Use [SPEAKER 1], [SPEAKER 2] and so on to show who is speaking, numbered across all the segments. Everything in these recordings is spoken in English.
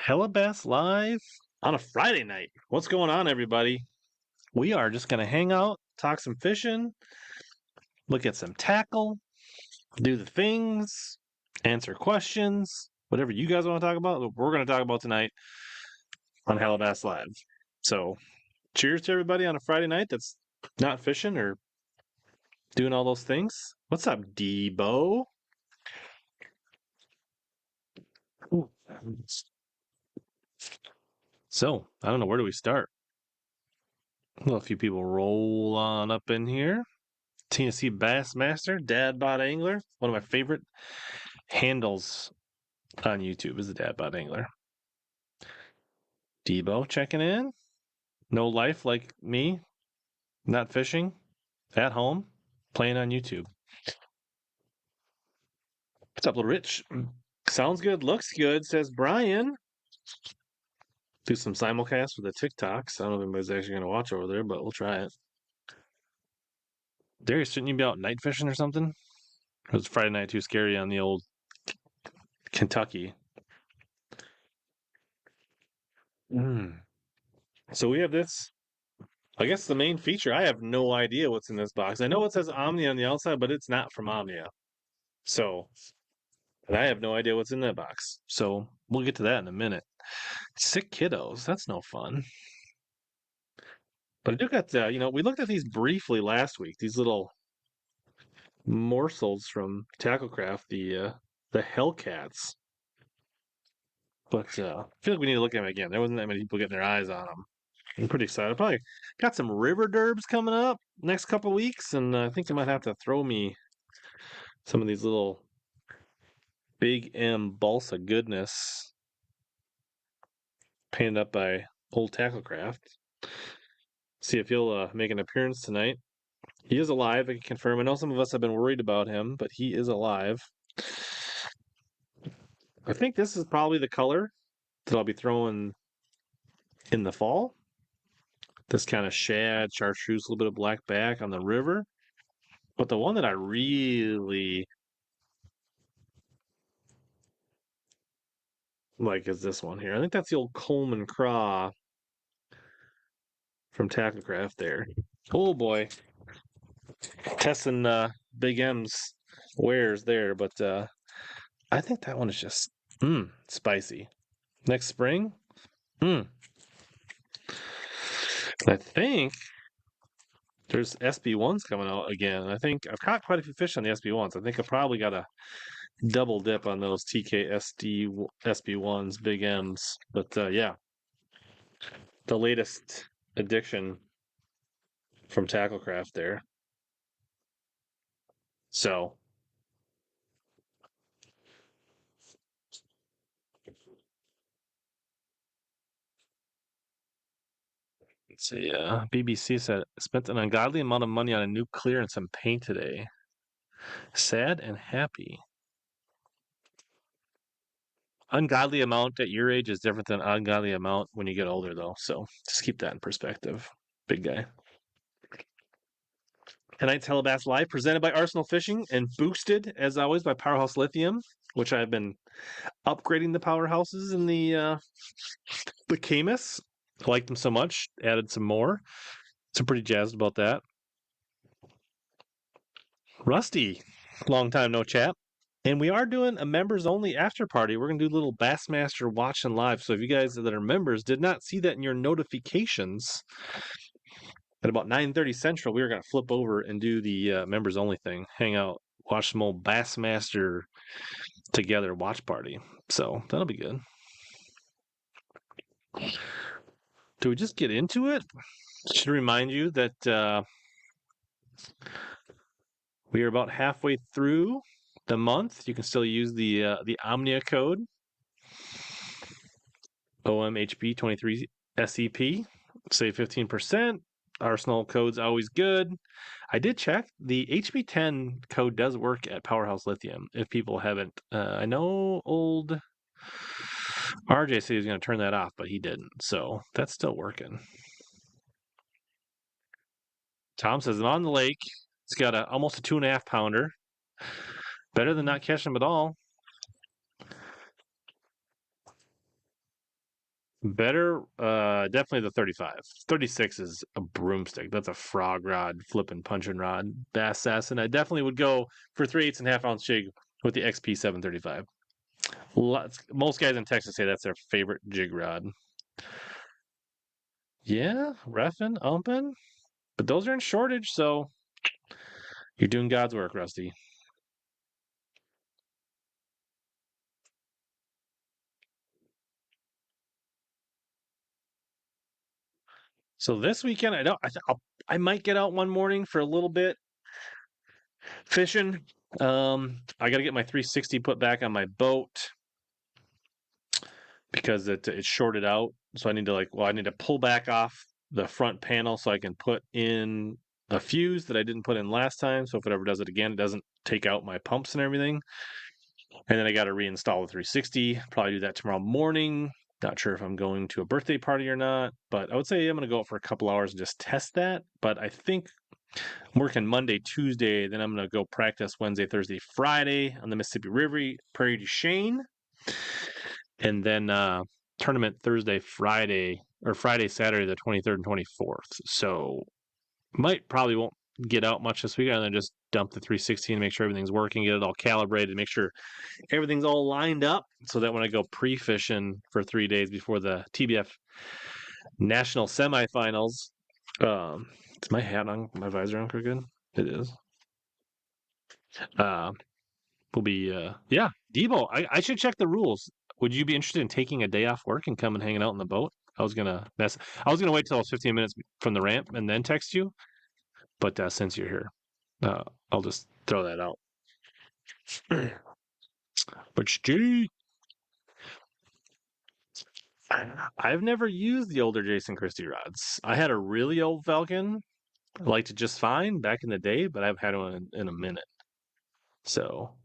[SPEAKER 1] HellaBass live on a Friday night. What's going on, everybody? We are just going to hang out, talk some fishing, look at some tackle, do the things, answer questions, whatever you guys want to talk about. We're going to talk about tonight on HellaBass live. So, cheers to everybody on a Friday night that's not fishing or doing all those things. What's up, Debo? Ooh. So, I don't know, where do we start? Well, a few people roll on up in here. Tennessee Bassmaster, Dad Bod Angler. One of my favorite handles on YouTube is the Dad Bod Angler. Debo checking in. No life like me, not fishing, at home, playing on YouTube. What's up, little Rich? Sounds good, looks good, says Brian. Do some simulcast with the TikToks. I don't know if anybody's actually going to watch over there, but we'll try it. Darius, shouldn't you be out night fishing or something? It was Friday night too scary on the old Kentucky. So we have this. I guess the main feature, I have no idea what's in this box. I know it says Omnia on the outside, but it's not from Omnia. So, and I have no idea what's in that box. So, we'll get to that in a minute. Sick kiddos. That's no fun. But I do got, we looked at these briefly last week. These little morsels from Tacklecraft, the Hellcats. But I feel like we need to look at them again. There wasn't that many people getting their eyes on them. I'm pretty excited. Probably got some river derbs coming up next couple weeks, and I think I might have to throw me some of these little Big M balsa goodness painted up by Old Tacklecraft. See if he'll make an appearance tonight. He is alive, I can confirm. I know some of us have been worried about him, but he is alive. I think this is probably the color that I'll be throwing in the fall. This kind of shad, chartreuse, a little bit of black back on the river. But the one that I really like is this one here. I think that's the old Coleman Craw from Tacklecraft there. Oh boy. Testing Big M's wares there, but I think that one is just spicy. Next spring, I think there's SB1s coming out again. I think I've caught quite a few fish on the SB1s. I think I probably got a double dip on those TKSD SB1s, Big M's. But yeah, the latest addiction from Tacklecraft there. So let's see. BBC said spent an ungodly amount of money on a new clear and some paint today. Sad and happy. Ungodly amount at your age is different than ungodly amount when you get older, though. So just keep that in perspective, big guy. Tonight's HellaBass Live, presented by Arsenal Fishing and boosted, as always, by Powerhouse Lithium, which I've been upgrading the powerhouses in the Camus. I liked them so much, added some more. So pretty jazzed about that. Rusty, long time no chat. And we are doing a members only after party. We're going to do a little Bassmaster watching live. So if you guys that are members did not see that in your notifications, at about 9:30 Central, we were going to flip over and do the members only thing. Hang out, watch some old Bassmaster together watch party. So that'll be good. Do we just get into it? Should remind you that we are about halfway through the month. You can still use the Omnia code OMHB23 SEP. Save 15%. Arsenal code's always good. I did check. The HB10 code does work at Powerhouse Lithium if people haven't. I know old RJ said he was going to turn that off, but he didn't. So that's still working. Tom says, I'm on the lake. It's got almost a 2.5 pounder. Better than not catching them at all. Better, definitely the 35. 36 is a broomstick. That's a frog rod, flipping punching rod, bass assassin. I definitely would go for 3/8 and a half ounce jig with the XP 735. Most guys in Texas say that's their favorite jig rod. Yeah, reffing, umping, but those are in shortage, so you're doing God's work, Rusty. So this weekend, I don't. I might get out one morning for a little bit fishing. I got to get my 360 put back on my boat because it's shorted out. So I need to I need to pull back off the front panel so I can put in a fuse that I didn't put in last time. So if it ever does it again, it doesn't take out my pumps and everything. And then I got to reinstall the 360. Probably do that tomorrow morning. Not sure if I'm going to a birthday party or not, but I would say I'm going to go out for a couple hours and just test that. But I think I'm working Monday, Tuesday, then I'm going to go practice Wednesday, Thursday, Friday on the Mississippi River, Prairie du Chien, and then tournament Thursday, Friday, or Friday, Saturday, the 23rd and 24th. So probably won't get out much this weekend, and then just dump the 360 and make sure everything's working, get it all calibrated, make sure everything's all lined up so that when I go pre-fishing for 3 days before the TBF national semifinals, is my hat on, my visor on crooked? It is. Uh, will be yeah, Debo. I should check the rules. Would you be interested in taking a day off work and come and hanging out in the boat? I was gonna wait till I was 15 minutes from the ramp and then text you, but since you're here, uh, I'll just throw that out. But gee, I've never used the older Jason Christie rods. I had a really old Falcon. I liked it just fine back in the day, but I've had one in a minute. So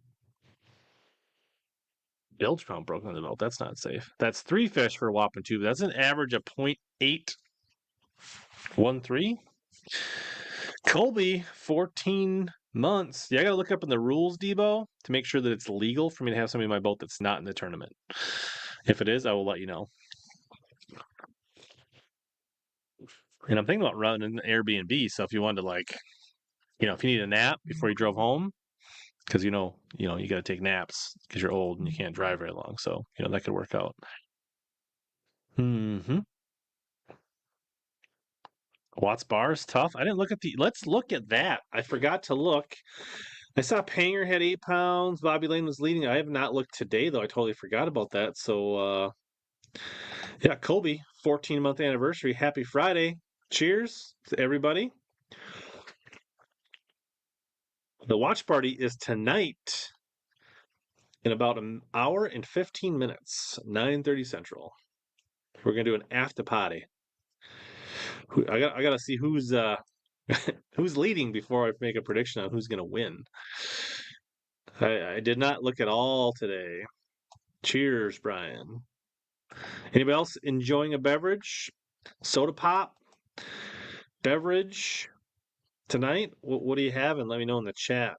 [SPEAKER 1] bilge pump broken in the belt. That's not safe. That's 3 fish for a whopping two. That's an average of 0.813. Colby, 14 months. Yeah, I got to look up in the rules, Debo, to make sure that it's legal for me to have somebody in my boat that's not in the tournament. If it is, I will let you know. And I'm thinking about running an Airbnb. So if you wanted to if you need a nap before you drove home, because you got to take naps because you're old and you can't drive very long. So that could work out. Hmm. Watts bar is tough. I didn't look at the. Let's look at that. I forgot to look. I saw Panger had 8 pounds. Bobby Lane was leading. I have not looked today though. I totally forgot about that. So yeah, Colby, 14-month anniversary. Happy Friday. Cheers to everybody. The watch party is tonight in about an hour and 15 minutes, 9:30 Central. We're gonna do an after party. I gotta see who's who's leading before I make a prediction on who's gonna win. I did not look at all today. Cheers, Brian. Anybody else enjoying a beverage? Soda pop? Beverage tonight? What do you have? And let me know in the chat.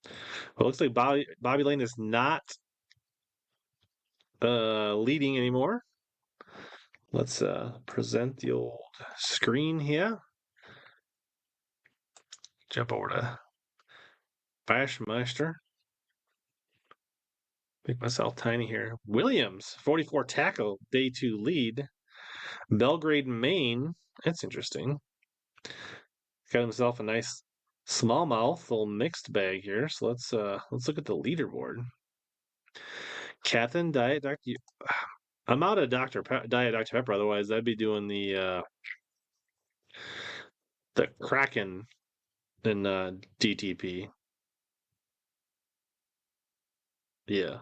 [SPEAKER 1] Well, it looks like Bobby Lane is not leading anymore. Let's present the old screen here. Jump over to Bashmeister. Make myself tiny here. Williams, 44 tackle, day 2 lead. Belgrade, Maine. That's interesting. Got himself a nice smallmouth, little mixed bag here. So let's look at the leaderboard. Catherine Diet Dr. I'm out of Diet Dr. Pepper. Otherwise, I'd be doing the Kraken in DTP. Yeah.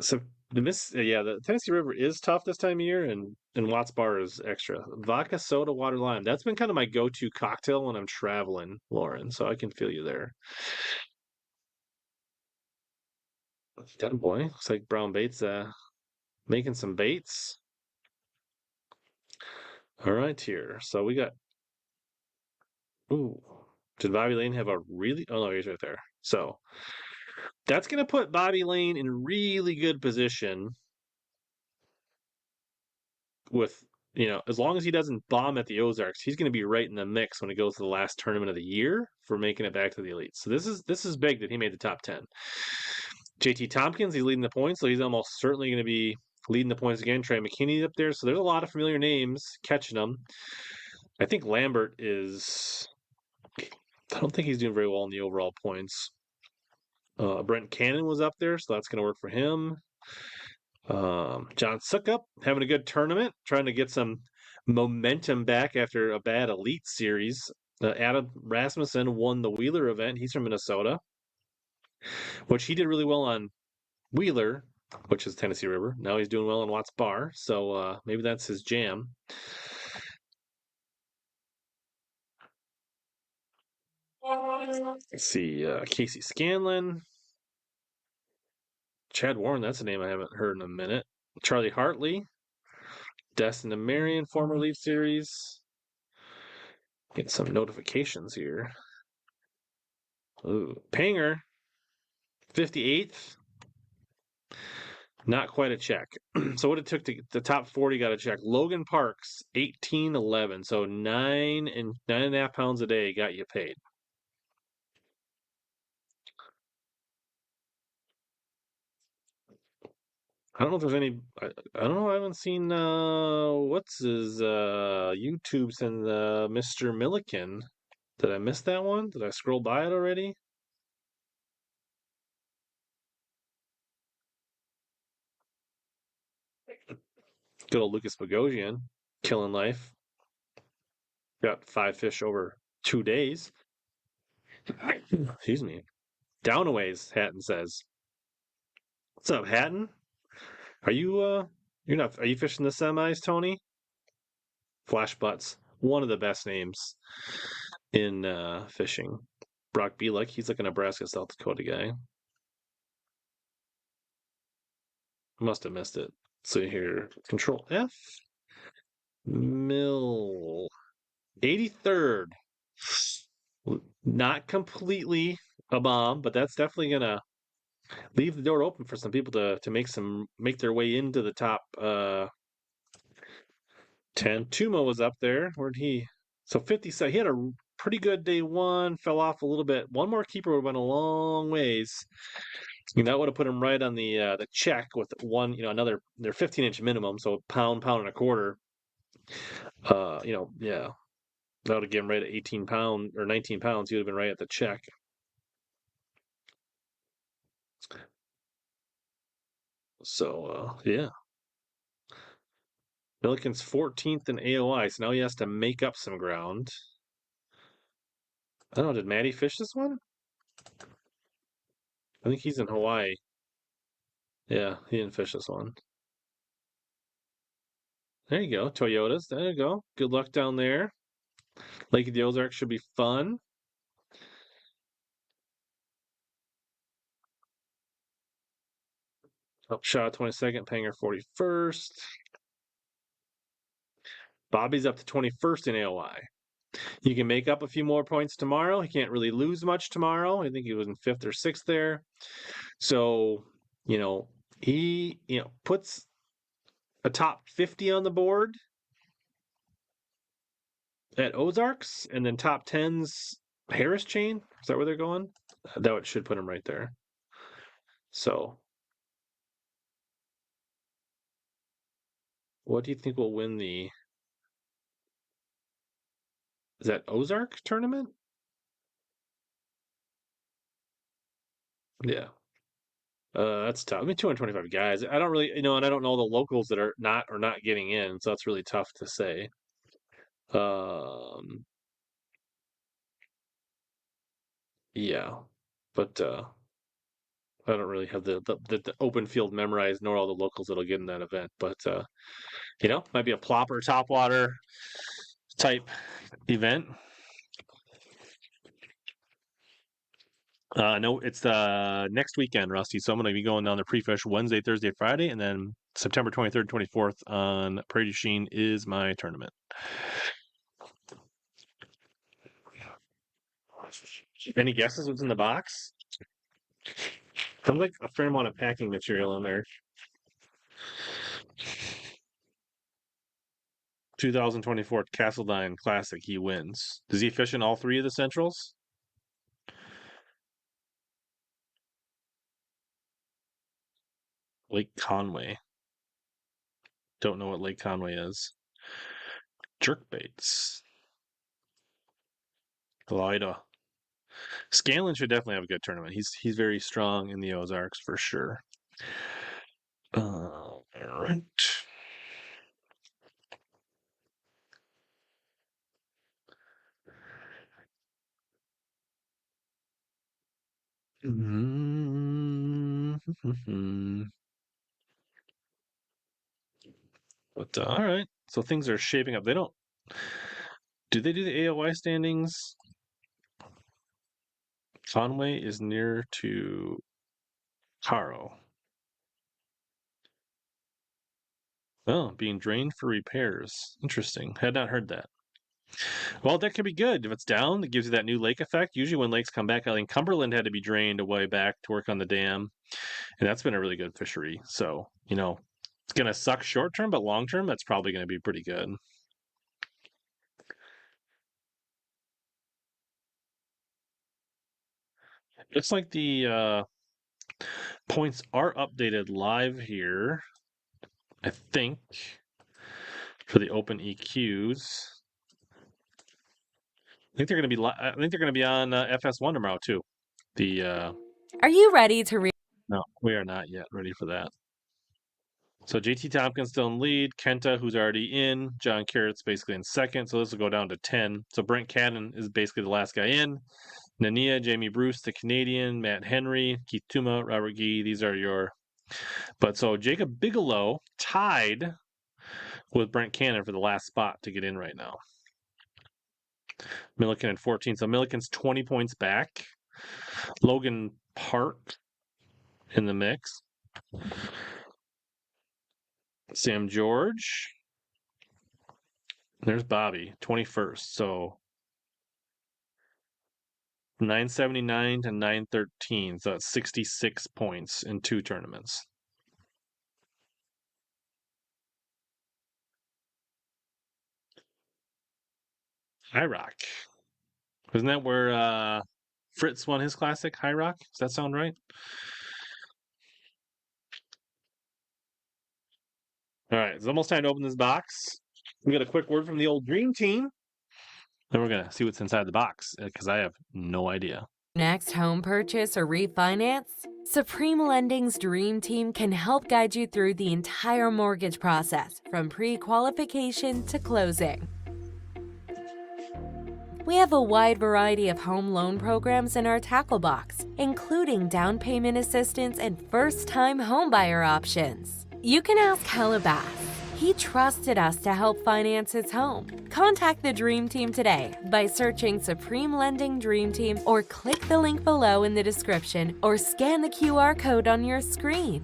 [SPEAKER 1] So the Tennessee River is tough this time of year, and Watts Bar is extra. Vodka, soda, water, lime. That's been kind of my go-to cocktail when I'm traveling, Lauren. So I can feel you there. That boy looks like Brown Baits making some baits. All right, here. So we got. Ooh, did Bobby Lane have a really? Oh no, he's right there. So that's gonna put Bobby Lane in really good position with as long as he doesn't bomb at the Ozarks, he's going to be right in the mix when it goes to the last tournament of the year for making it back to the elite. So this is big that he made the top 10. JT Tompkins, he's leading the points, so he's almost certainly going to be leading the points again. Trey McKinney's up there, so there's a lot of familiar names catching them. I think Lambert is. I don't think he's doing very well in the overall points. Brent Cannon was up there, so that's going to work for him. John Suckup having a good tournament, trying to get some momentum back after a bad elite series. Adam Rasmussen won the Wheeler event. He's from Minnesota, which he did really well on Wheeler, which is Tennessee River. Now he's doing well on Watts Bar, so maybe that's his jam. Let's see, Casey Scanlon, Chad Warren. That's a name I haven't heard in a minute. Charlie Hartley, Destin and Marion, former Leaf Series. Get some notifications here. Ooh, Panger, 58th. Not quite a check. So what it took to the top 40 got a check. Logan Parks, 1811. So 9.5 pounds a day got you paid. I don't know if there's any. I don't know. I haven't seen what's his YouTube since Mr. Milliken. Did I miss that one? Did I scroll by it already? Good old Lucas Bogosian, killing life. Got 5 fish over 2 days. Excuse me. Downaways, Hatton says. What's up, Hatton? Are you you're not are you fishing the semis, Tony? Flash Butts. One of the best names in fishing. Brock Bielek, he's like a Nebraska, South Dakota guy. Must have missed it. So here, Control F. Mill. 83rd. Not completely a bomb, but that's definitely gonna leave the door open for some people to make their way into the top 10. Tumo was up there. Where'd he? So 50. So he had a pretty good day one, fell off a little bit. One more keeper would have went a long ways. That would have put him right on the check with one, another. They're 15-inch minimum, so pound and a quarter. Yeah, that would have given him right at 18 pound or 19 pounds. He would have been right at the check. So yeah, Milliken's 14th in AOI, so now he has to make up some ground. I don't know. Did Maddie fish this one? I think he's in Hawaii. Yeah, he didn't fish this one. There you go, Toyotas. There you go. Good luck down there. Lake of the Ozarks should be fun. Upshot 22nd, Panger 41st. Bobby's up to 21st in AOI. You can make up a few more points tomorrow. He can't really lose much tomorrow. I think he was in 5th or 6th there. So, he, puts a top 50 on the board at Ozarks and then top 10's Harris chain. Is that where they're going? That should put him right there. So, what do you think will win the? Is that Ozark tournament? Yeah. That's tough. I mean, 225 guys. I don't really, and I don't know the locals that are not getting in, so that's really tough to say. Um, yeah, but I don't really have the open field memorized, nor all the locals that'll get in that event. But might be a plopper topwater type event. No, it's next weekend, Rusty. So I'm going to be going down to pre-fish Wednesday, Thursday, Friday, and then September 23rd, 24th on Prairie du Chien is my tournament. Any guesses what's in the box? Sounds like a fair amount of packing material in there. 2024 Castledine Classic, he wins. Does he fish in all three of the Centrals? Lake Conway. Don't know what Lake Conway is. Jerkbaits. Glida. Scanlon should definitely have a good tournament. He's very strong in the Ozarks for sure. All right. But all right, so things are shaping up. They don't. Do they do the AOY standings? Conway is near to Caro. Oh, being drained for repairs. Interesting. Had not heard that. Well, that could be good. If it's down, it gives you that new lake effect. Usually when lakes come back, I think Cumberland had to be drained a way back to work on the dam. And that's been a really good fishery. So, it's going to suck short term, but long term, that's probably going to be pretty good. Looks like the points are updated live here, I think, for the open EQs. I think they're going to be. I think they're going to be on FS1 tomorrow too.
[SPEAKER 2] Are you ready to read?
[SPEAKER 1] No, we are not yet ready for that. So JT Tompkins still in lead. Kenta, who's already in. John Carrott's basically in second. So this will go down to 10. So Brent Cadden is basically the last guy in. Nania, Jamie Bruce, the Canadian, Matt Henry, Keith Tuma, Robert Gee. These are your. But so Jacob Bigelow tied with Brent Cannon for the last spot to get in right now. Milliken at 14. So Milliken's 20 points back. Logan Park in the mix. Sam George. There's Bobby, 21st. So 979 to 913. So that's 66 points in 2 tournaments. High Rock. Isn't that where Fritz won his classic, High Rock? Does that sound right? All right, it's almost time to open this box. We got a quick word from the old Dream Team. Then we're going to see what's inside the box because I have no idea.
[SPEAKER 2] Next home purchase or refinance? Supreme Lending's Dream Team can help guide you through the entire mortgage process, from pre-qualification to closing. We have a wide variety of home loan programs in our tackle box, including down payment assistance and first-time homebuyer options. You can ask HellaBass. He trusted us to help finance his home. Contact the Dream Team today by searching Supreme Lending Dream Team or click the link below in the description or scan the QR code on your screen.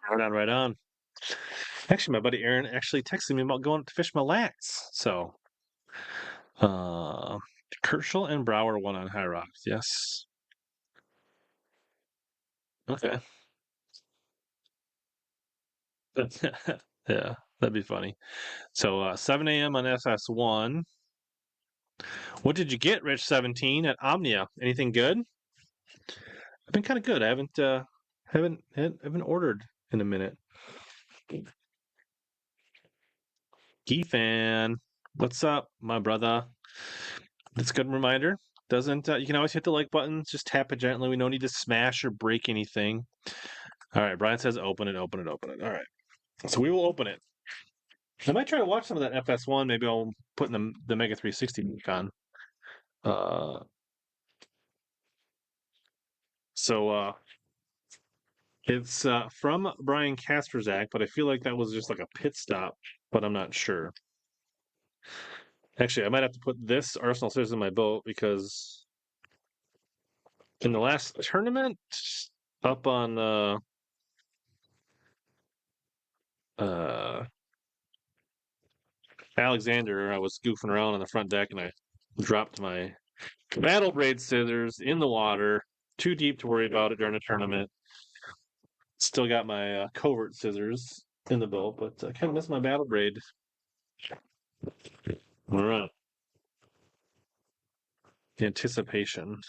[SPEAKER 1] Right on. Actually, my buddy Aaron actually texted me about going to fish Mille Lacs. So, Kershaw and Brower won on High Rocks. Yes. Okay. Yeah, that'd be funny. So 7 a.m. on FS1. What did you get, Rich 17 at Omnia? Anything good? I've been kind of good. I haven't ordered in a minute. Fan, what's up, my brother? That's a good reminder. Doesn't you can always hit the like button. Just tap it gently. We don't need to smash or break anything. All right, Brian says open it, open it, open it. All right, so we will open it. I might try to watch some of that FS1. Maybe I'll put in the Mega 360 on. So it's from Brian Kasterzak, but I feel like that was just like a pit stop, but I'm not sure. Actually, I might have to put this Arsenal Scissors in my boat because in the last tournament up on uh Alexander, I was goofing around on the front deck and I dropped my battle braid scissors in the water, too deep to worry about it during a tournament. Still got my covert scissors in the boat, but I kind of miss my battle braid. All right. The anticipation.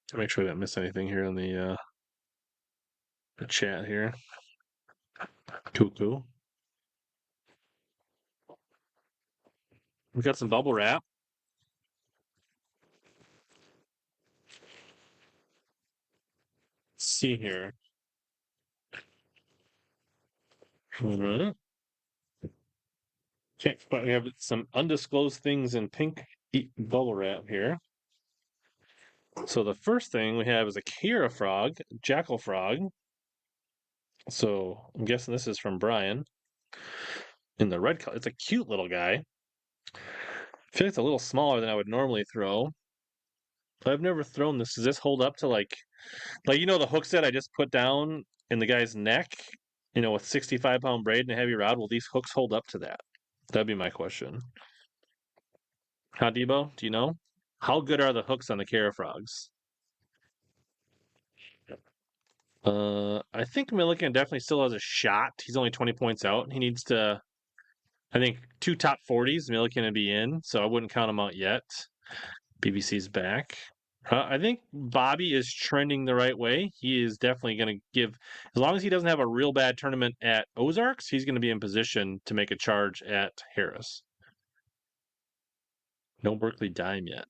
[SPEAKER 1] To make sure I didn't miss anything here in the chat here. Cool. We got some bubble wrap. Let's see here. All right. Okay, but we have some undisclosed things in pink bubble wrap here. So the first thing we have is a Kira frog, jackal frog. So I'm guessing this is from Brian in the red color. It's a cute little guy. I feel like it's a little smaller than I would normally throw. But I've never thrown this. Does this hold up to like the hook set I just put down in the guy's neck? With 65-pound braid and a heavy rod. Will these hooks hold up to that? That'd be my question. How, Debo? Do you know? How good are the hooks on the Kara frogs? I think Milliken definitely still has a shot. He's only 20 points out. He needs to, I think, 2 top 40s. Milliken would be in, so I wouldn't count him out yet. BBC's back. I think Bobby is trending the right way. He is definitely going to give, as long as he doesn't have a real bad tournament at Ozarks, he's going to be in position to make a charge at Harris. No Berkeley dime yet.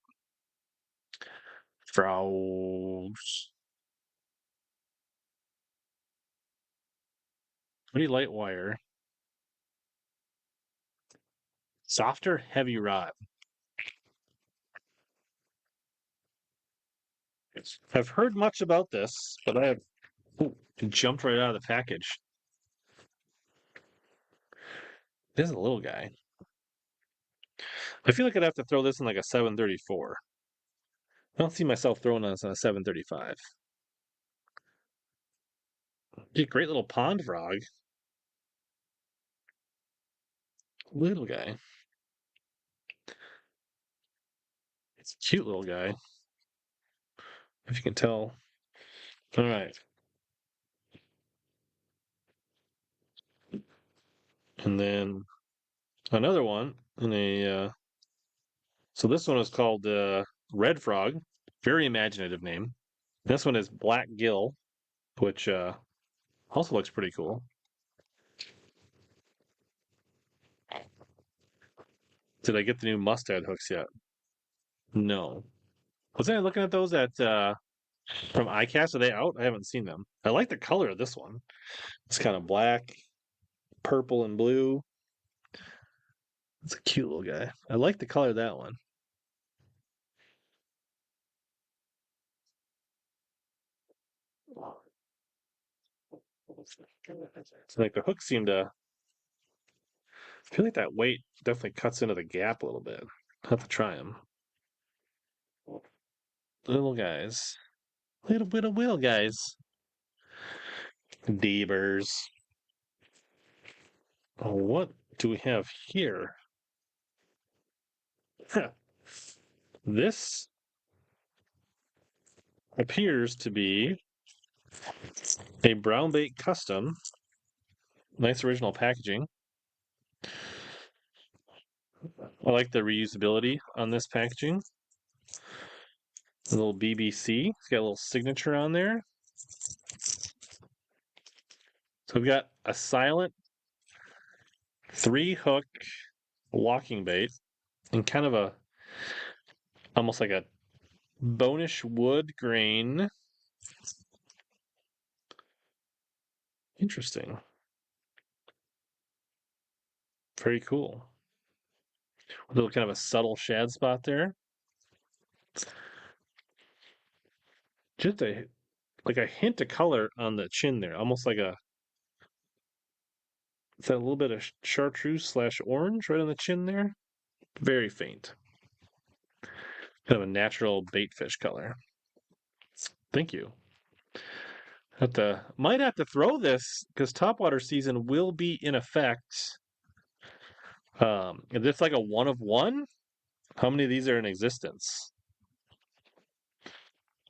[SPEAKER 1] Frogs. Pretty light wire. Softer, heavy rod. I've heard much about this, but I have jumped right out of the package. This is a little guy. I feel like I'd have to throw this in like a 734. I don't see myself throwing this on a 735. Great little pond frog. Little guy. It's a cute little guy. If you can tell. All right. And then another one in a. So this one is called Red Frog. Very imaginative name. This one is Black Gill, which also looks pretty cool. Did I get the new mustad hooks yet? No. Was I looking at those at from iCast? Are they out? I haven't seen them. I like the color of this one. It's kind of black, purple, and blue. It's a cute little guy. I like the color of that one. It's like the hooks seem to. I feel like that weight definitely cuts into the gap a little bit. I'll have to try them. Little guys. Little guys. Deebers. Oh, what do we have here? This appears to be a brown bait custom. Nice original packaging. I like the reusability on this packaging. A little BBC. It's got a little signature on there. So we've got a silent 3-hook walking bait and kind of a almost like a bonish wood grain. Interesting. Very cool. A little kind of a subtle shad spot there. Just a hint of color on the chin there, almost like a that little bit of chartreuse / orange right on the chin there. Very faint. Kind of a natural bait fish color. Thank you. Might have to throw this because topwater season will be in effect. Is this like a 1 of 1? How many of these are in existence?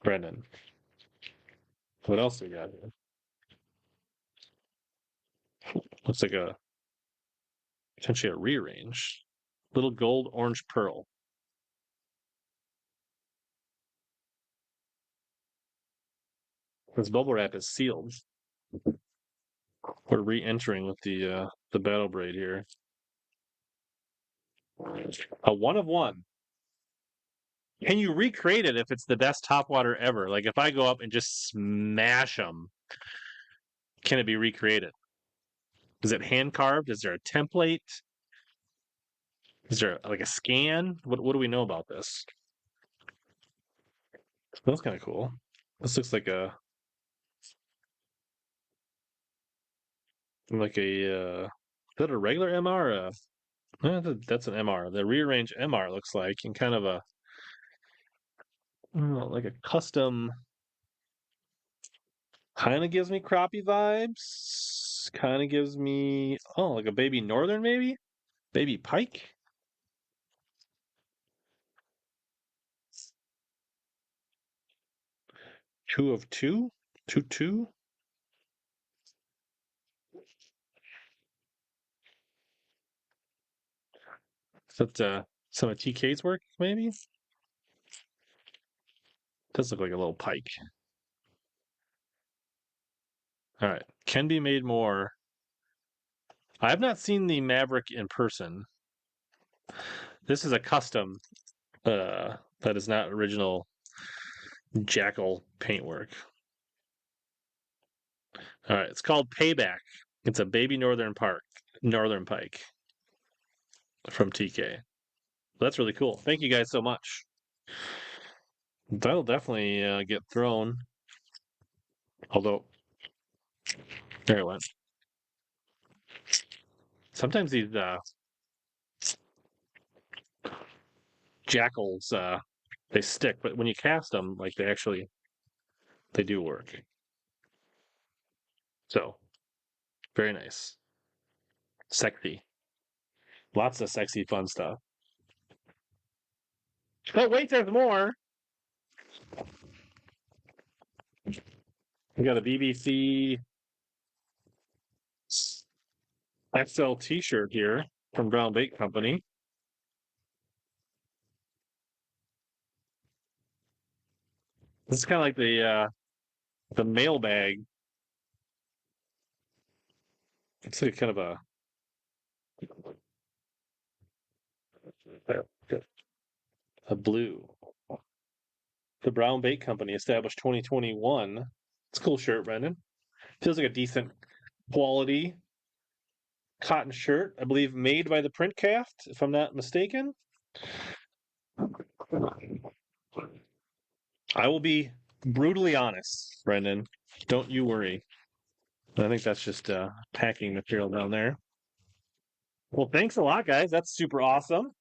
[SPEAKER 1] Brendan, what else we got here? Looks like a potentially a rearrange. Little gold orange pearl. This bubble wrap is sealed. We're re-entering with the battle braid here. A 1 of 1. Can you recreate it if it's the best topwater ever? Like if I go up and just smash them, can it be recreated? Is it hand carved? Is there a template? Is there like a scan? What do we know about this? That's kind of cool. This looks like a is that a regular MR? That's an MR. The rearranged MR looks like, and kind of a like a custom. Kind of gives me crappie vibes. Kind of gives me like a baby northern maybe, baby pike. 2 of 2, 2 2. Is that some of TK's work maybe? Does look like a little pike. All right, can be made more. I have not seen the Maverick in person. This is a custom that is not original Jackal paintwork. All right, it's called Payback. It's a baby northern pike from TK. That's really cool. Thank you guys so much. That'll definitely get thrown. Although, there it went. Sometimes these jackals they stick, but when you cast them, like they do work. So very nice, sexy, lots of sexy, fun stuff. But wait, there's more. We got a BBC XL T-shirt here from Brown Bait Company. This is kind of like the mailbag. It's like kind of a blue. The Brown Bait Company, established 2021. It's a cool shirt, Brendan. Feels like a decent quality cotton shirt, I believe made by the Print Craft, if I'm not mistaken. I will be brutally honest, Brendan. Don't you worry. I think that's just packing material down there. Well, thanks a lot, guys. That's super awesome.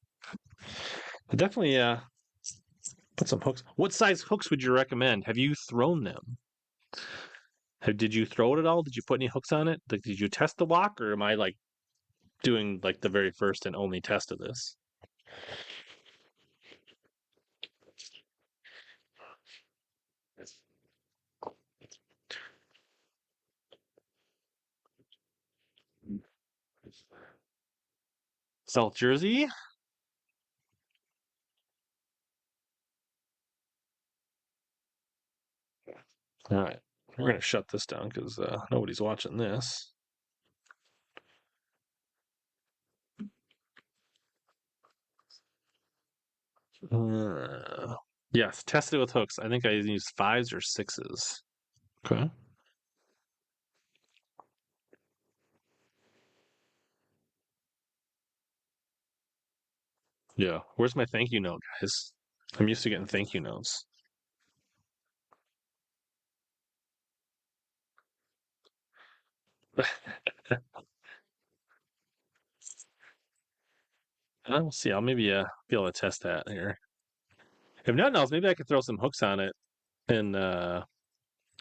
[SPEAKER 1] I definitely put some hooks. What size hooks would you recommend? Have you thrown them? Did you throw it at all? Did you put any hooks on it? Like, did you test the walk, or am I like doing like the very first and only test of this? South Jersey. All right, we're gonna shut this down because nobody's watching this. Yes, test it with hooks. I think I used 5s or 6s. Okay. Yeah. Where's my thank you note, guys? I'm used to getting thank you notes. We'll see. I'll maybe be able to test that here. If nothing else, maybe I could throw some hooks on it and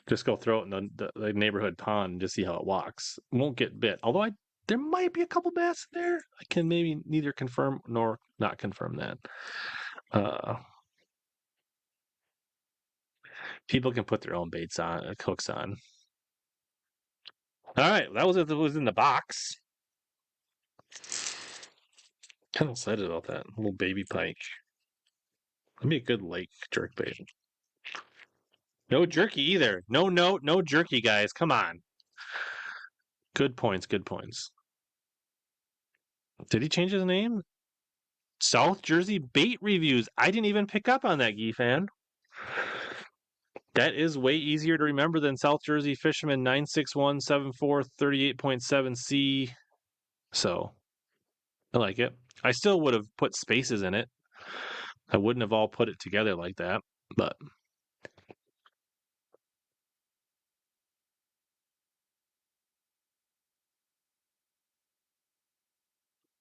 [SPEAKER 1] just go throw it in the neighborhood pond and just see how it walks. Won't get bit. Although there might be a couple bass in there. I can maybe neither confirm nor not confirm that. Uh, People can put their own baits on, hooks on. All right, that was in the box. Kind of excited about that little baby pike. That'd be a good lake jerk bait. No jerky either. No jerky, guys. Come on. Good points. Good points. Did he change his name? South Jersey Bait Reviews. I didn't even pick up on that, Fan. That is way easier to remember than South Jersey Fisherman 9617438.7C. So I like it. I still would have put spaces in it. I wouldn't have all put it together like that, but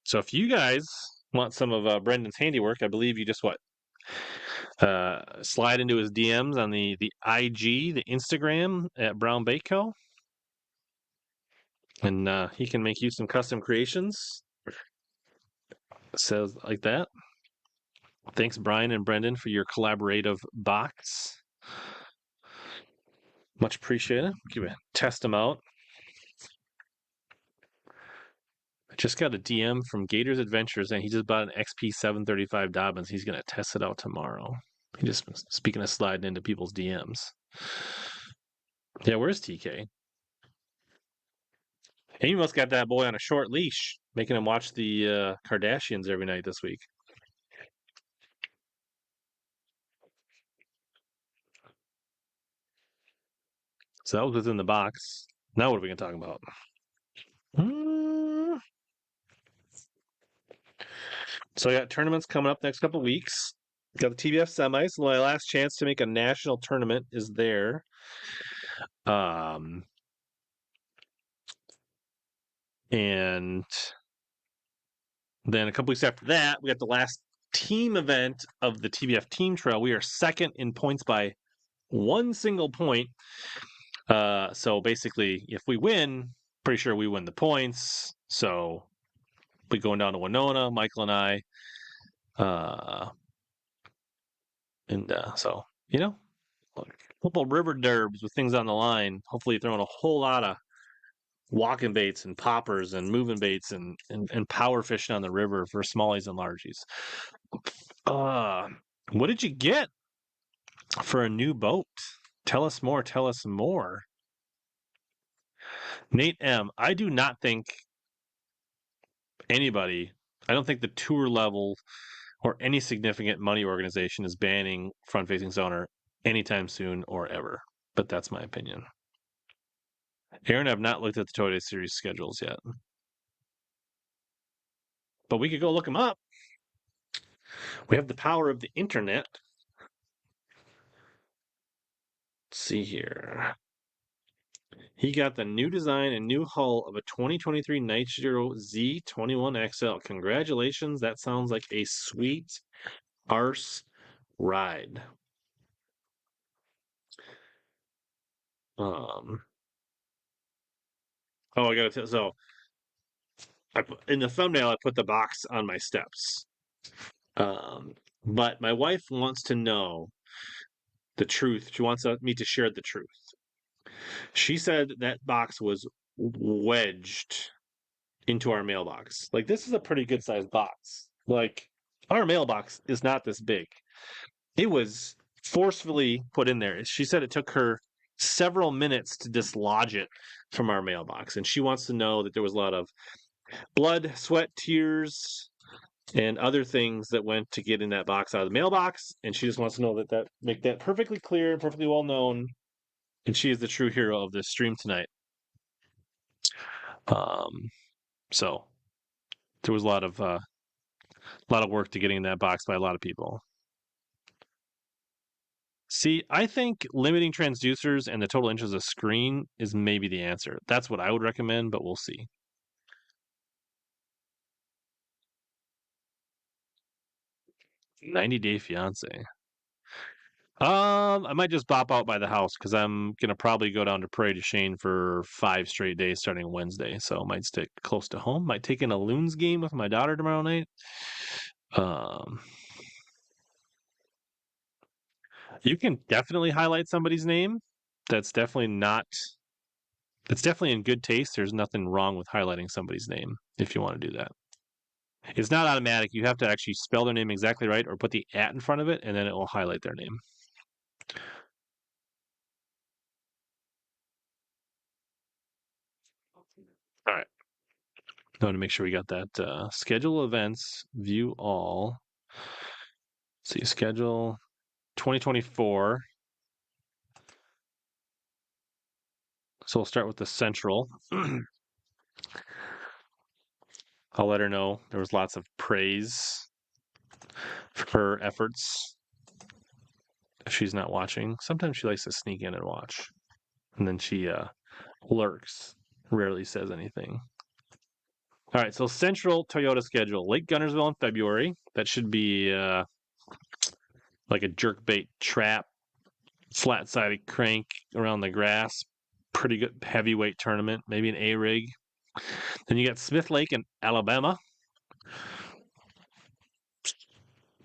[SPEAKER 1] so if you guys want some of Brendan's handiwork, I believe you just slide into his DMs on the IG, the Instagram at Brown Bait Co. And he can make you some custom creations. It says like that. Thanks, Brian and Brendan, for your collaborative box. Much appreciated. Test them out. I just got a DM from Gators Adventures, and he just bought an XP 735 Dobbins. He's going to test it out tomorrow. He just, speaking of sliding into people's DMs. Yeah, where's TK? He must got that boy on a short leash, making him watch the Kardashians every night this week. So that was within the box. Now what are we going to talk about? So I got tournaments coming up next couple weeks. Got the TBF semis. My last chance to make a national tournament is there. And then a couple weeks after that, we got the last team event of the TBF Team Trail. We are second in points by one single point. So basically, if we win, pretty sure we win the points. So we going down to Winona, Michael and I. So, a couple river derbs with things on the line. Hopefully throwing a whole lot of walking baits and poppers and moving baits and power fishing on the river for smallies and largies. What did you get for a new boat? Tell us more. Tell us more. Nate M. I do not think anybody, I don't think the tour level or any significant money organization is banning front-facing sonar anytime soon or ever. But that's my opinion. Aaron, I've not looked at the Toyota Series schedules yet. But we could go look them up. We have the power of the internet. Let's see here. He got the new design and new hull of a 2023 Nitro Z21XL. Congratulations. That sounds like a sweet arse ride. I gotta tell. So, in the thumbnail, I put the box on my steps. But my wife wants to know the truth. She wants me to share the truth. She said that box was wedged into our mailbox. Like, this is a pretty good sized box. Like, our mailbox is not this big. It was forcefully put in there. She said it took her several minutes to dislodge it from our mailbox. And she wants to know that there was a lot of blood, sweat, tears, and other things that went to getting that box out of the mailbox. And she just wants to know that make that perfectly clear and perfectly well known. And she is the true hero of this stream tonight. So there was a lot of work to getting in that box by a lot of people. See, I think limiting transducers and the total inches of screen is maybe the answer. That's what I would recommend, but we'll see. 90-Day Fiance. I might just bop out by the house because I'm gonna probably go down to Prairie du Chien for 5 straight days starting Wednesday. So I might stick close to home. Might take in a Loons game with my daughter tomorrow night. You can definitely highlight somebody's name. That's definitely not. It's definitely in good taste. There's nothing wrong with highlighting somebody's name if you want to do that. It's not automatic. You have to actually spell their name exactly right or put the at in front of it, and then it will highlight their name. All right. I want to make sure we got that. Schedule events, view all. See, schedule 2024. So we'll start with the central. I'll let her know there was lots of praise for her efforts. If she's not watching, sometimes she likes to sneak in and watch, and then she lurks, rarely says anything. All right, so Central Toyota schedule: Lake Gunnersville in February. That should be like a jerkbait trap, flat-sided crank around the grass. Pretty good heavyweight tournament, maybe an A rig. Then you got Smith Lake in Alabama.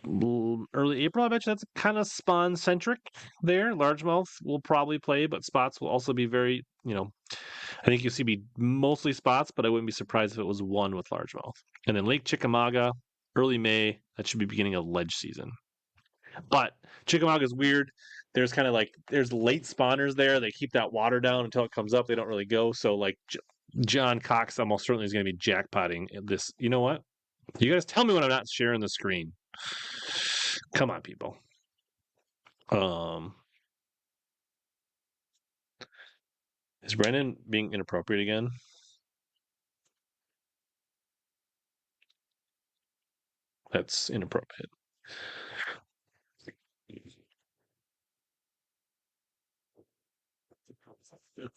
[SPEAKER 1] Early April, I bet you that's kind of spawn centric there. Largemouth will probably play, but spots will also be very, I think you'll see be mostly spots, but I wouldn't be surprised if it was one with largemouth. And then Lake Chickamauga, early May, that should be beginning of ledge season. But Chickamauga is weird. There's kind of like there's late spawners there. They keep that water down until it comes up. They don't really go. So like John Cox almost certainly is going to be jackpotting this. You know what? You guys tell me when I'm not sharing the screen. Come on, people. Um, is Brendan being inappropriate again? That's inappropriate. All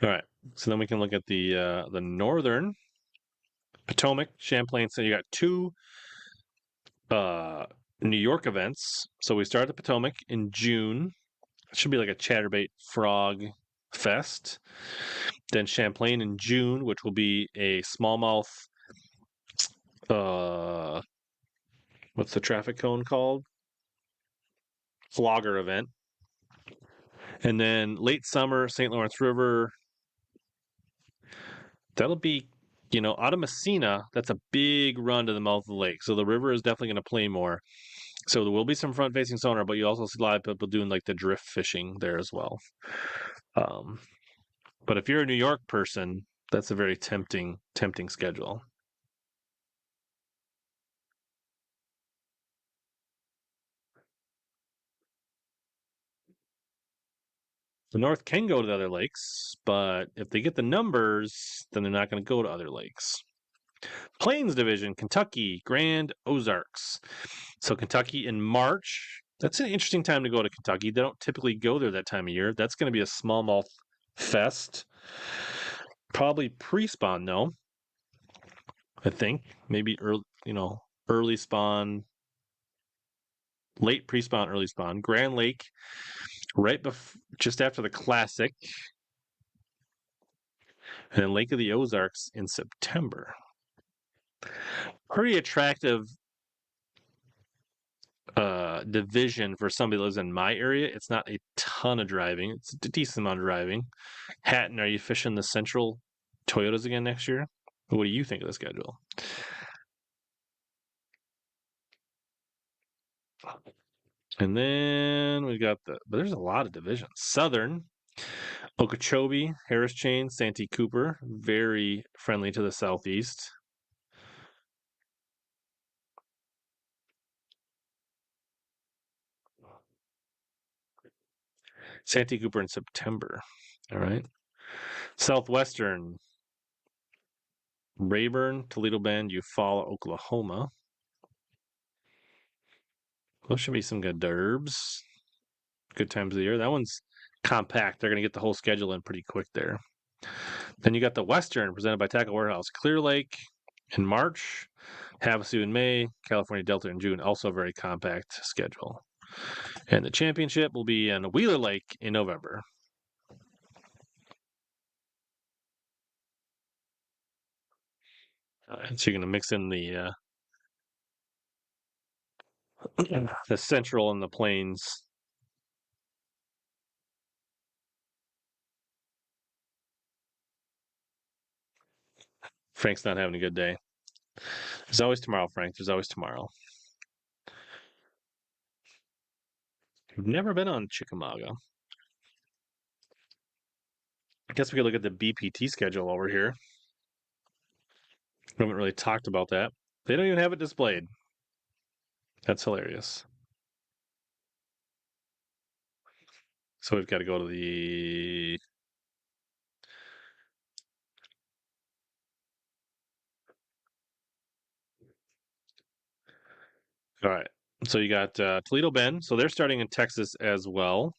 [SPEAKER 1] right. So then we can look at the northern Potomac, Champlain. So you got two uh New York events. So we start at Potomac in June. It should be like a chatterbait frog fest. Then Champlain in June, which will be a smallmouth uh what's the traffic cone called? Flogger event. And then late summer, St. Lawrence River. That'll be, out of Messina, that's a big run to the mouth of the lake. So the river is definitely going to play more. So there will be some front facing sonar, but you also see a lot of people doing like the drift fishing there as well. Um, but if you're a New York person, that's a very tempting schedule. The North can go to the other lakes, but if they get the numbers, then they're not going to go to other lakes. Plains Division, Kentucky, Grand Ozarks. So Kentucky in March. That's an interesting time to go to Kentucky. They don't typically go there that time of year. That's going to be a smallmouth fest. Probably pre-spawn though. I think maybe early spawn, late pre-spawn, early spawn. Grand Lake, just after the Classic, and then Lake of the Ozarks in September. Pretty attractive division for somebody that lives in my area. It's not a ton of driving. It's a decent amount of driving. Hatton, are you fishing the Central Toyotas again next year? What do you think of the schedule? And then we got but there's a lot of divisions. Southern, Okeechobee, Harris Chain, Santee Cooper, very friendly to the southeast. Santee Cooper in September. All right. Southwestern, Rayburn, Toledo Bend, Eufaula, Oklahoma. Those should be some good derbs. Good times of the year. That one's compact. They're going to get the whole schedule in pretty quick there. Then you got the Western presented by Tackle Warehouse. Clear Lake in March, Havasu in May, California Delta in June. Also a very compact schedule. And the championship will be in Wheeler Lake in November. So you're going to mix in the Central and the Plains. Frank's not having a good day. There's always tomorrow, Frank. There's always tomorrow. We've never been on Chickamauga. I guess we could look at the BPT schedule over here. We haven't really talked about that. They don't even have it displayed. That's hilarious. So we've got to go to the. All right. So you got Toledo Bend. So they're starting in Texas as well.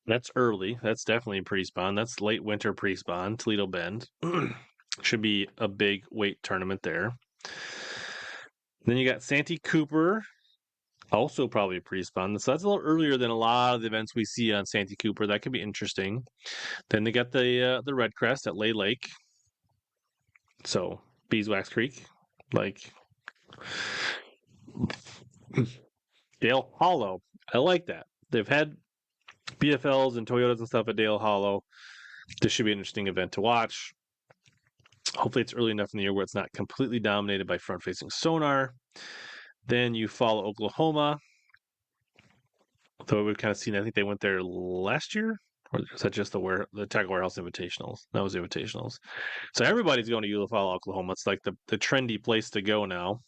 [SPEAKER 1] That's early. That's definitely pre-spawn. That's late winter pre-spawn. Toledo Bend should be a big weight tournament there. Then you got Santee Cooper, also probably pre-spawn. So that's a little earlier than a lot of the events we see on Santee Cooper. That could be interesting. Then they got the Red Crest at Lay Lake. So Beeswax Creek, like Dale Hollow. I like that. They've had BFLs and Toyotas and stuff at Dale Hollow. This should be an interesting event to watch. Hopefully, it's early enough in the year where it's not completely dominated by front-facing sonar. Then you follow Oklahoma. Though we've kind of seen, I think they went there last year, or is that just the Tackle Warehouse Invitationals? That was the Invitationals. So everybody's going to Eufaula, Oklahoma. It's like the trendy place to go now.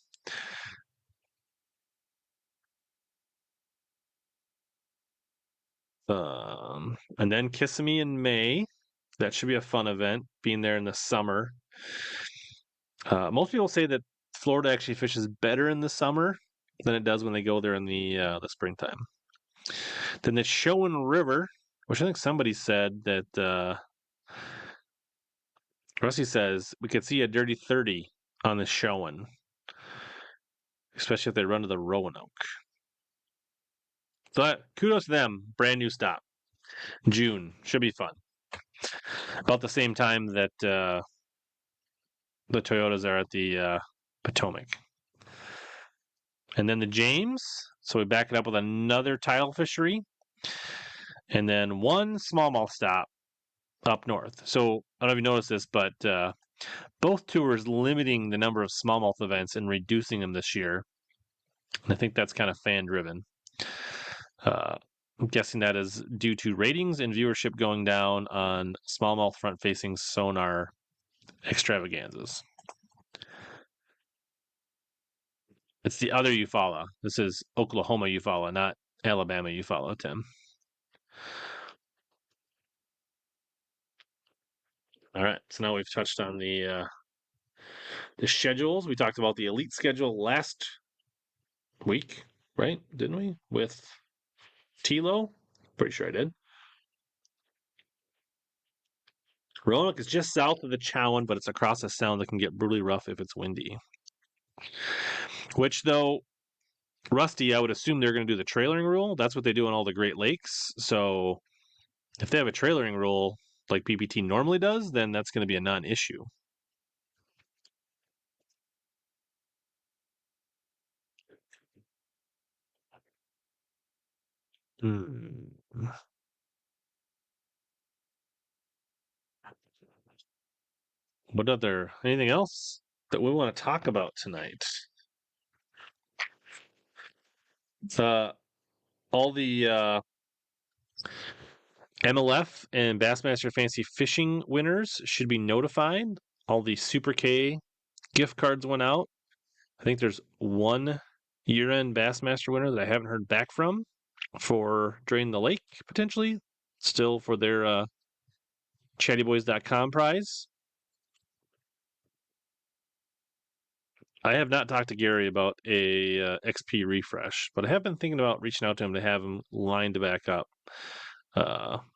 [SPEAKER 1] And then Kissimmee in May. That should be a fun event, being there in the summer. Most people say that Florida actually fishes better in the summer than it does when they go there in the springtime. Then the Showen River, which I think somebody said that Rusty says we could see a dirty 30 on the Showen, especially if they run to the Roanoke. So kudos to them. Brand new stop. June should be fun. About the same time that the Toyotas are at the Potomac. And then the James. So we back it up with another tidal fishery. And then one smallmouth stop up north. So I don't know if you noticed this, but both tours limiting the number of smallmouth events and reducing them this year. And I think that's kind of fan driven. I'm guessing that is due to ratings and viewership going down on smallmouth front facing sonar extravaganzas. It's the other Eufaula. This is Oklahoma Eufaula, not Alabama Eufaula, Tim. All right. So now we've touched on the schedules. We talked about the elite schedule last week, right? Didn't we? With Tilo? Pretty sure I did. Roanoke is just south of the Chowan, but it's across a sound that can get brutally rough if it's windy. Which, though, Rusty, I would assume they're going to do the trailering rule. That's what they do in all the Great Lakes. So if they have a trailering rule like BPT normally does, then that's going to be a non-issue. Anything else that we want to talk about tonight? All the MLF and Bassmaster Fancy Fishing winners should be notified. All the Super K gift cards went out. I think there's one year-end Bassmaster winner that I haven't heard back from for Drain the Lake, potentially, still for their chattyboys.com prize. I have not talked to Gary about a XP refresh, but I have been thinking about reaching out to him to have him lined back up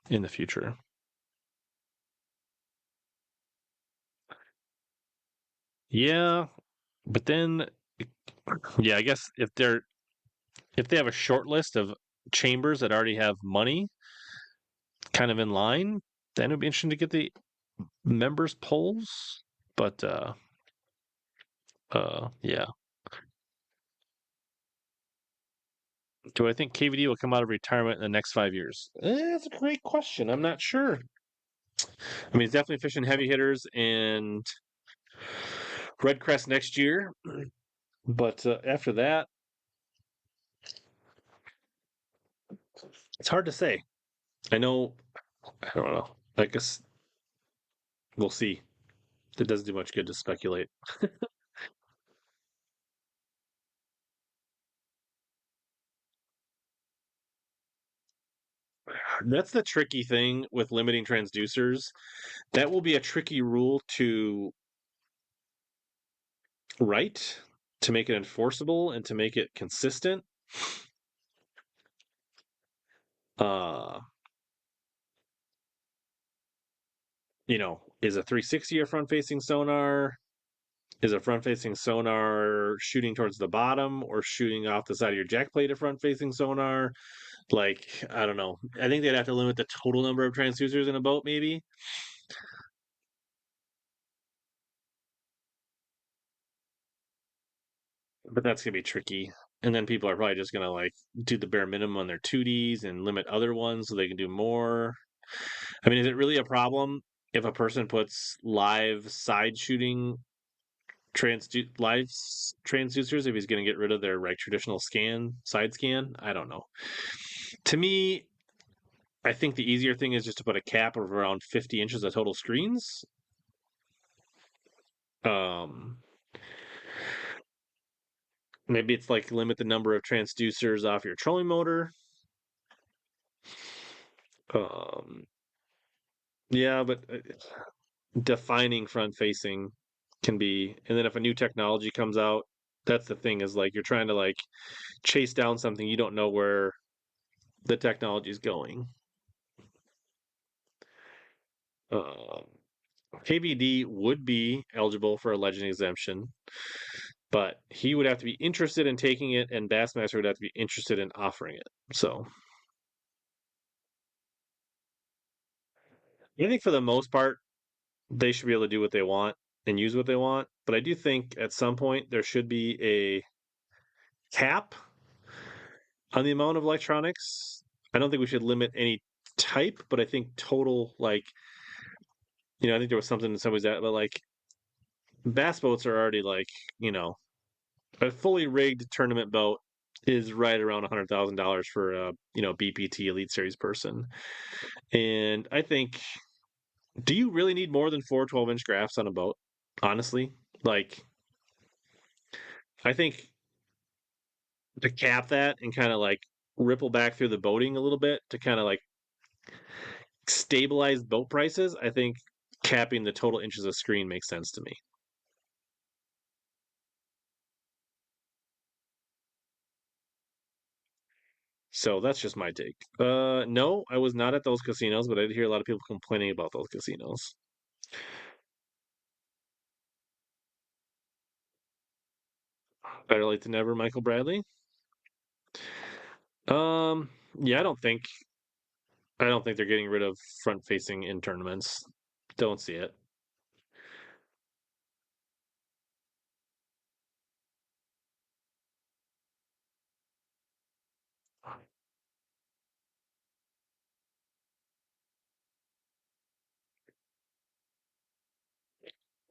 [SPEAKER 1] in the future. Yeah, but then, yeah, I guess if they have a short list of chambers that already have money kind of in line, then it would be interesting to get the members polls, but yeah. Do I think KVD will come out of retirement in the next 5 years? That's a great question. I'm not sure. I mean, he's definitely fishing heavy hitters and Red Crest next year, but after that, it's hard to say. I know. I don't know. I guess we'll see. It doesn't do much good to speculate. That's the tricky thing with limiting transducers. That will be a tricky rule to write, to make it enforceable, and to make it consistent. Uh, is a 360 a front-facing sonar? Is a front-facing sonar shooting towards the bottom or shooting off the side of your jack plate a front-facing sonar? Like, I don't know. I think they'd have to limit the total number of transducers in a boat, maybe. But that's gonna be tricky. And then people are probably just gonna like do the bare minimum on their 2Ds and limit other ones so they can do more. I mean, is it really a problem if a person puts live side shooting transducers if he's going to get rid of their like traditional side scan? I don't know. To me, I think the easier thing is just to put a cap of around 50 inches of total screens. Um, Maybe it's like limit the number of transducers off your trolling motor. Um, yeah, but defining front facing can be, and then if a new technology comes out, that's the thing is like you're trying to like chase down something you don't know where the technology is going. Uh, KVD would be eligible for a legend exemption, but he would have to be interested in taking it, and Bassmaster would have to be interested in offering it. So I think for the most part, they should be able to do what they want and use what they want. But I do think at some point there should be a cap on the amount of electronics. I don't think we should limit any type, but I think total, like, I think there was something in somebody's that, but like bass boats are already like, you know, a fully rigged tournament boat is right around $100,000 for a BPT Elite Series person. And I think, do you really need more than 4 12-inch graphs on a boat? Honestly, like I think to cap that and kind of like ripple back through the boating a little bit to kind of like stabilize boat prices, I think capping the total inches of screen makes sense to me. So that's just my take. No, I was not at those casinos, but I did hear a lot of people complaining about those casinos. Better late than never, Michael Bradley. Yeah, I don't think they're getting rid of front facing in tournaments. Don't see it.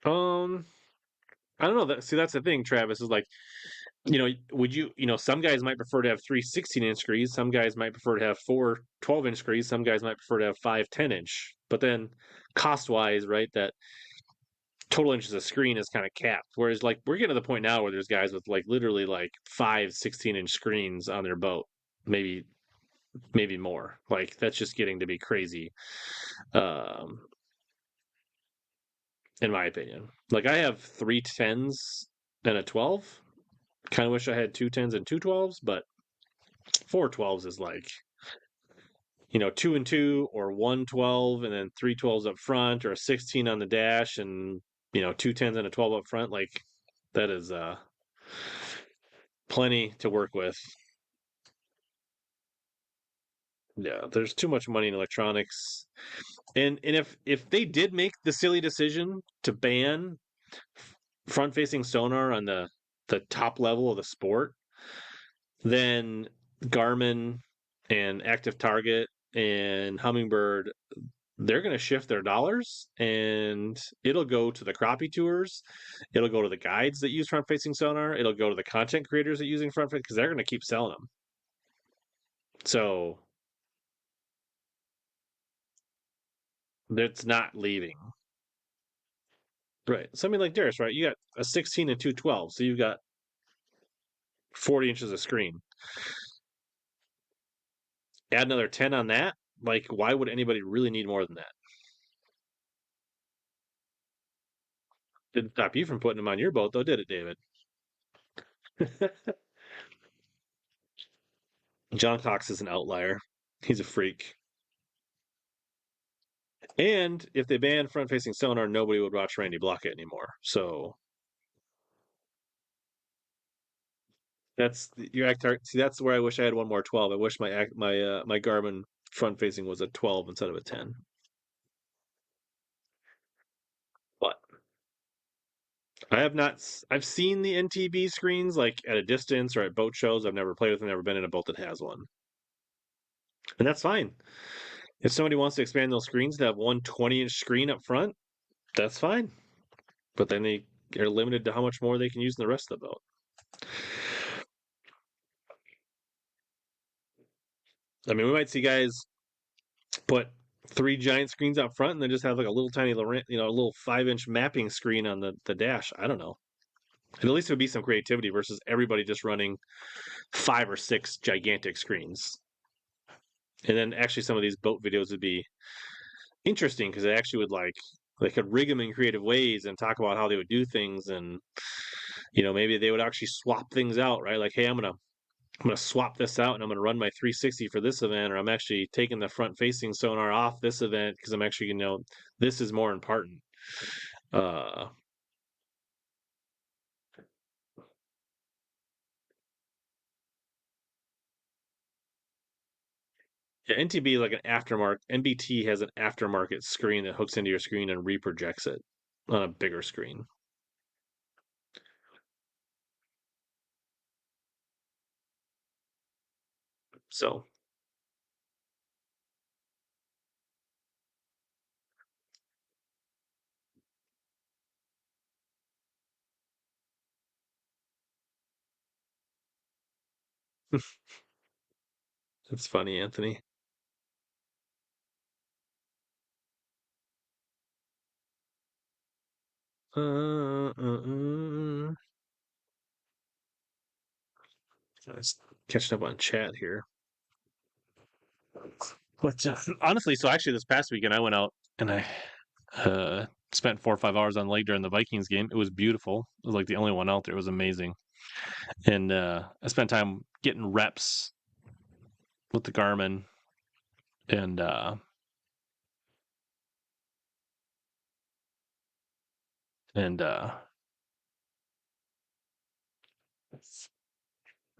[SPEAKER 1] Um, I don't know. That's the thing, Travis, is like, would some guys might prefer to have 3 16-inch screens, some guys might prefer to have 4 12-inch screens, some guys might prefer to have 5 10-inch. But then cost wise, right, that total inches of screen is kind of capped. Whereas like we're getting to the point now where there's guys with like literally like 5 16-inch screens on their boat, maybe more. Like that's just getting to be crazy, um, in my opinion. Like I have 3 10s and a 12. Kind of wish I had 2 10s and 2 12s, but 4 12s is like 2 and 2 or 1 12 and then 3 12s up front or a 16 on the dash and 2 10s and a 12 up front. Like that is plenty to work with. Yeah, there's too much money in electronics. And if they did make the silly decision to ban front facing sonar on the top level of the sport, then Garmin and Active Target and Humminbird, they're going to shift their dollars and it'll go to the crappie tours. It'll go to the guides that use front facing sonar. It'll go to the content creators that using front because they're going to keep selling them. So it's not leaving. Right. Something like Darius, right? You got a 16 and 212. So you've got 40 inches of screen. Add another 10 on that. Like, why would anybody really need more than that? Didn't stop you from putting them on your boat, though, did it, David? John Cox is an outlier. He's a freak. And if they banned front facing sonar, nobody would watch Randy Blockett anymore. So that's your act. See, that's where I wish I had one more 12. I wish my Garmin front facing was a 12 instead of a 10. But I have not. I've seen the NTB screens like at a distance or at boat shows. I've never played with them. Never been in a boat that has one, and that's fine. If somebody wants to expand those screens to have one 20-inch screen up front, that's fine. But then they are limited to how much more they can use in the rest of the boat. I mean, we might see guys put 3 giant screens up front and then just have like a little tiny, a little 5-inch mapping screen on the dash. I don't know. And at least it would be some creativity versus everybody just running 5 or 6 gigantic screens. And then actually some of these boat videos would be interesting because they actually would they could rig them in creative ways and talk about how they would do things and maybe they would actually swap things out, right? Like, hey, I'm gonna swap this out and I'm gonna run my 360 for this event, or I'm actually taking the front facing sonar off this event because I'm actually this is more important. Uh yeah, NTB like an aftermarket NBT has an aftermarket screen that hooks into your screen and reprojects it on a bigger screen. So it's funny, Anthony. Just catching up on chat here. But honestly, so actually, this past weekend I went out and I spent 4 or 5 hours on lake during the Vikings game. It was beautiful. It was like the only one out there. It was amazing. And I spent time getting reps with the Garmin and and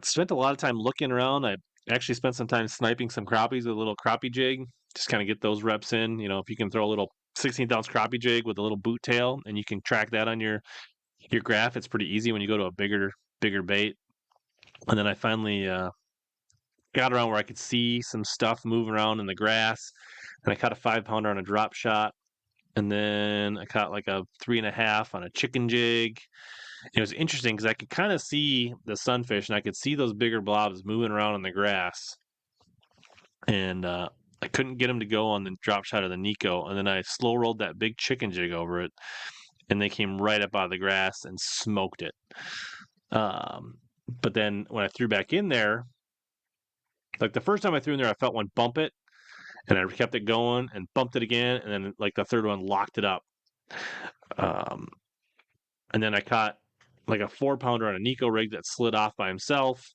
[SPEAKER 1] spent a lot of time looking around. I actually spent some time sniping some crappies with a little crappie jig, just kind of get those reps in. If you can throw a little 16th ounce crappie jig with a little boot tail, and you can track that on your graph, it's pretty easy when you go to a bigger bait. And then I finally got around where I could see some stuff moving around in the grass, and I caught a 5 pounder on a drop shot, and then I caught like a 3.5 on a chicken jig. It was interesting because I could kind of see the sunfish, and I could see those bigger blobs moving around in the grass, and I couldn't get them to go on the drop shot of the Nico, and then I slow rolled that big chicken jig over it, and they came right up out of the grass and smoked it. But then when I threw back in there, like the first time I threw in there, I felt one bump it, and I kept it going and bumped it again, and then like the third one locked it up. Um, and then I caught like a 4 pounder on a Nico rig that slid off by himself.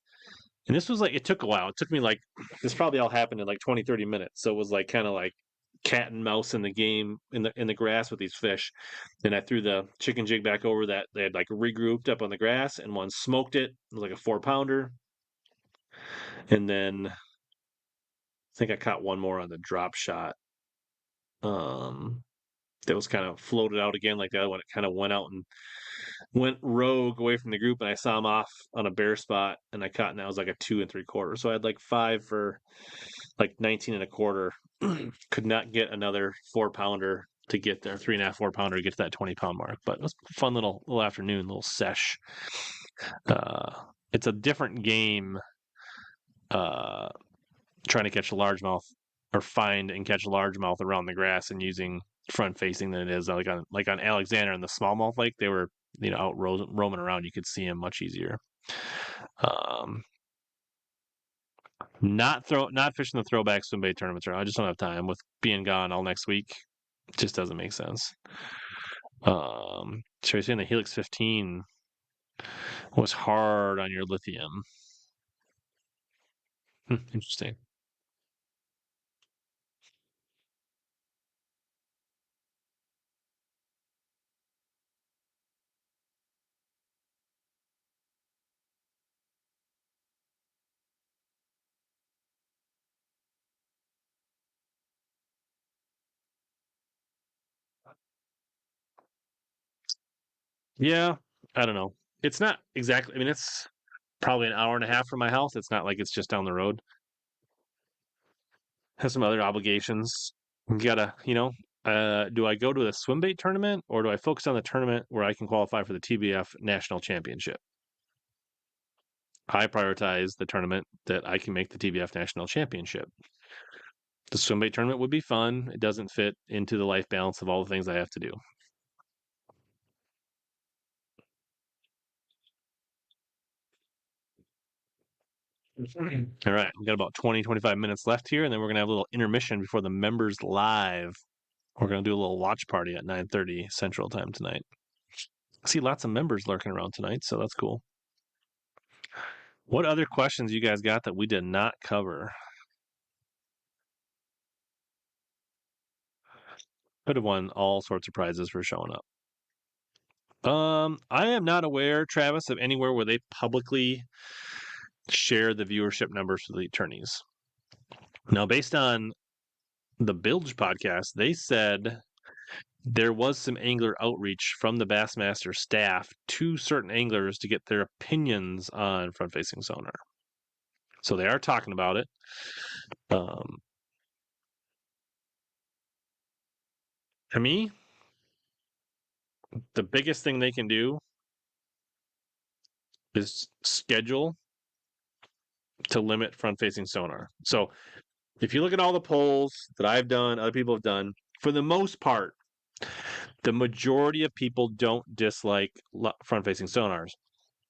[SPEAKER 1] And this was like, it took a while. It took me like, this probably all happened in like 20, 30 minutes. So it was like kind of like cat and mouse in the game in the grass with these fish. Then I threw the chicken jig back over that they had like regrouped up on the grass, and one smoked it. It was like a 4 pounder. And then think I caught one more on the drop shot. That was kind of floated out again like the other one. It kind of went out and went rogue away from the group, and I saw him off on a bare spot, and I caught, and that was like a 2 3/4. So I had like 5 for like 19 1/4. Could not get another 4 pounder to get there, 3.5 4 pounder to get to that 20 pound mark. But it was a fun little afternoon, little sesh. It's a different game. Trying to catch a largemouth or find and catch a largemouth around the grass and using front facing than it is like on Alexander and the smallmouth lake. They were out roaming around. You could see them much easier. Not fishing the throwback swim bait tournaments. I just don't have time with being gone all next week. It just doesn't make sense. So you're saying the Helix 15 was hard on your lithium. Interesting. Yeah, I don't know. It's not exactly. I mean, it's probably an hour and a half from my house. It's not like it's just down the road. Has some other obligations. You gotta, do I go to the swim bait tournament or do I focus on the tournament where I can qualify for the TBF national championship? I prioritize the tournament that I can make the TBF national championship. The swim bait tournament would be fun. It doesn't fit into the life balance of all the things I have to do. All right, we got about 20, 25 minutes left here, and then we're gonna have a little intermission before the members live. We're gonna do a little watch party at 9:30 Central Time tonight. I see lots of members lurking around tonight, so that's cool. What other questions you guys got that we did not cover? Could have won all sorts of prizes for showing up. I am not aware, Travis, of anywhere where they publicly share the viewership numbers for the attorneys. Now, based on the Bilge podcast, they said there was some angler outreach from the Bassmaster staff to certain anglers to get their opinions on front-facing sonar. So they are talking about it. To me, the biggest thing they can do is schedule to limit front-facing sonar. So if you look at all the polls that I've done, other people have done, for the most part, the majority of people don't dislike front-facing sonars.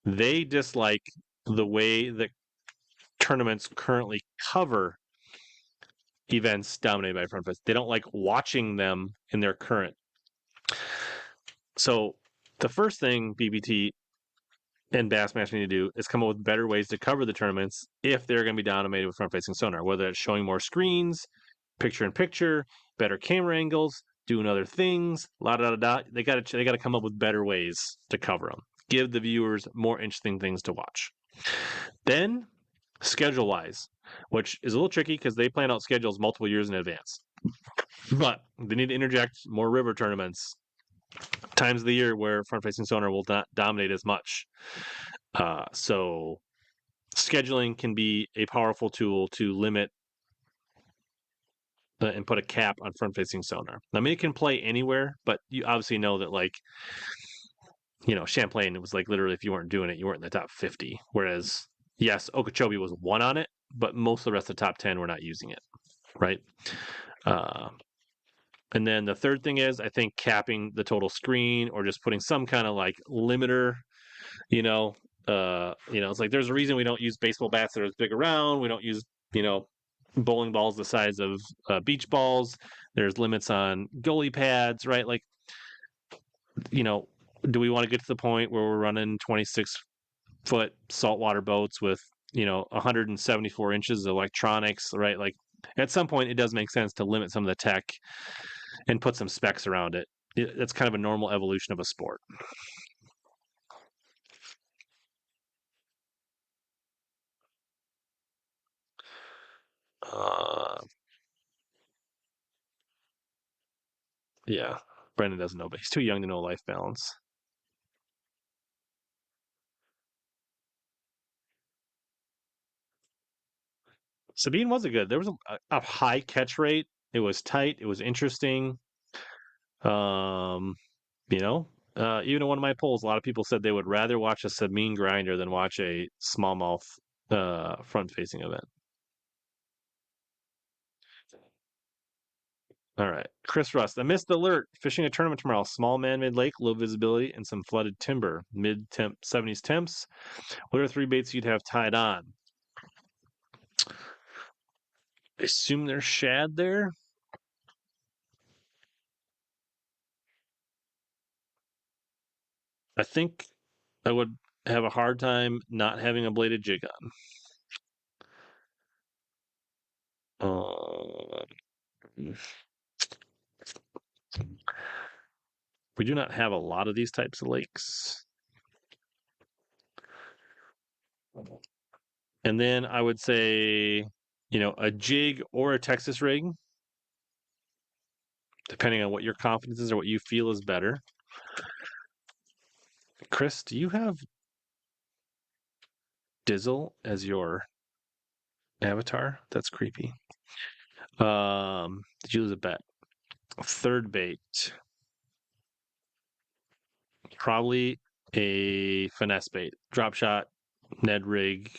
[SPEAKER 1] They dislike the way that tournaments currently cover events dominated by front facing. They don't like watching them in their current. So the first thing BBT and Bassmaster need to do is come up with better ways to cover the tournaments if they're going to be dominated with front-facing sonar, whether it's showing more screens, picture-in-picture, better camera angles, doing other things, la da da da. They got to come up with better ways to cover them. Give the viewers more interesting things to watch. Then, schedule-wise, which is a little tricky because they plan out schedules multiple years in advance. But they need to interject more river tournaments, times of the year where front-facing sonar will not dominate as much. So scheduling can be a powerful tool to limit and put a cap on front-facing sonar. I mean, it can play anywhere, but you obviously know that, like, Champlain, it was like literally if you weren't doing it, you weren't in the top 50. Whereas, yes, Okeechobee was one on it, but most of the rest of the top 10 were not using it, right? And then the third thing is, I think capping the total screen or just putting some kind of like limiter. It's like there's a reason we don't use baseball bats that are as big around. We don't use bowling balls the size of beach balls. There's limits on goalie pads, right? Like, do we want to get to the point where we're running 26-foot saltwater boats with 174 inches of electronics, right? Like, at some point, it does make sense to limit some of the tech and put some specs around it. That's kind of a normal evolution of a sport. Yeah. Brendan doesn't know, but he's too young to know life balance. Sabine wasn't good. There was a high catch rate. It was tight. It was interesting. Um, you know, even in one of my polls, a lot of people said they would rather watch a Sabine grinder than watch a smallmouth front facing event. All right. Chris Rust, I missed the alert. Fishing a tournament tomorrow. Small man-made lake, low visibility, and some flooded timber. Mid-temp 70s temps. What are three baits you'd have tied on? I assume there's shad there. I think I would have a hard time not having a bladed jig on. We do not have a lot of these types of lakes. And then I would say, a jig or a Texas rig, depending on what your confidence is or what you feel is better. Chris, do you have Dizzle as your avatar? That's creepy. Did you lose a bet? Third bait, probably a finesse bait, drop shot, Ned rig,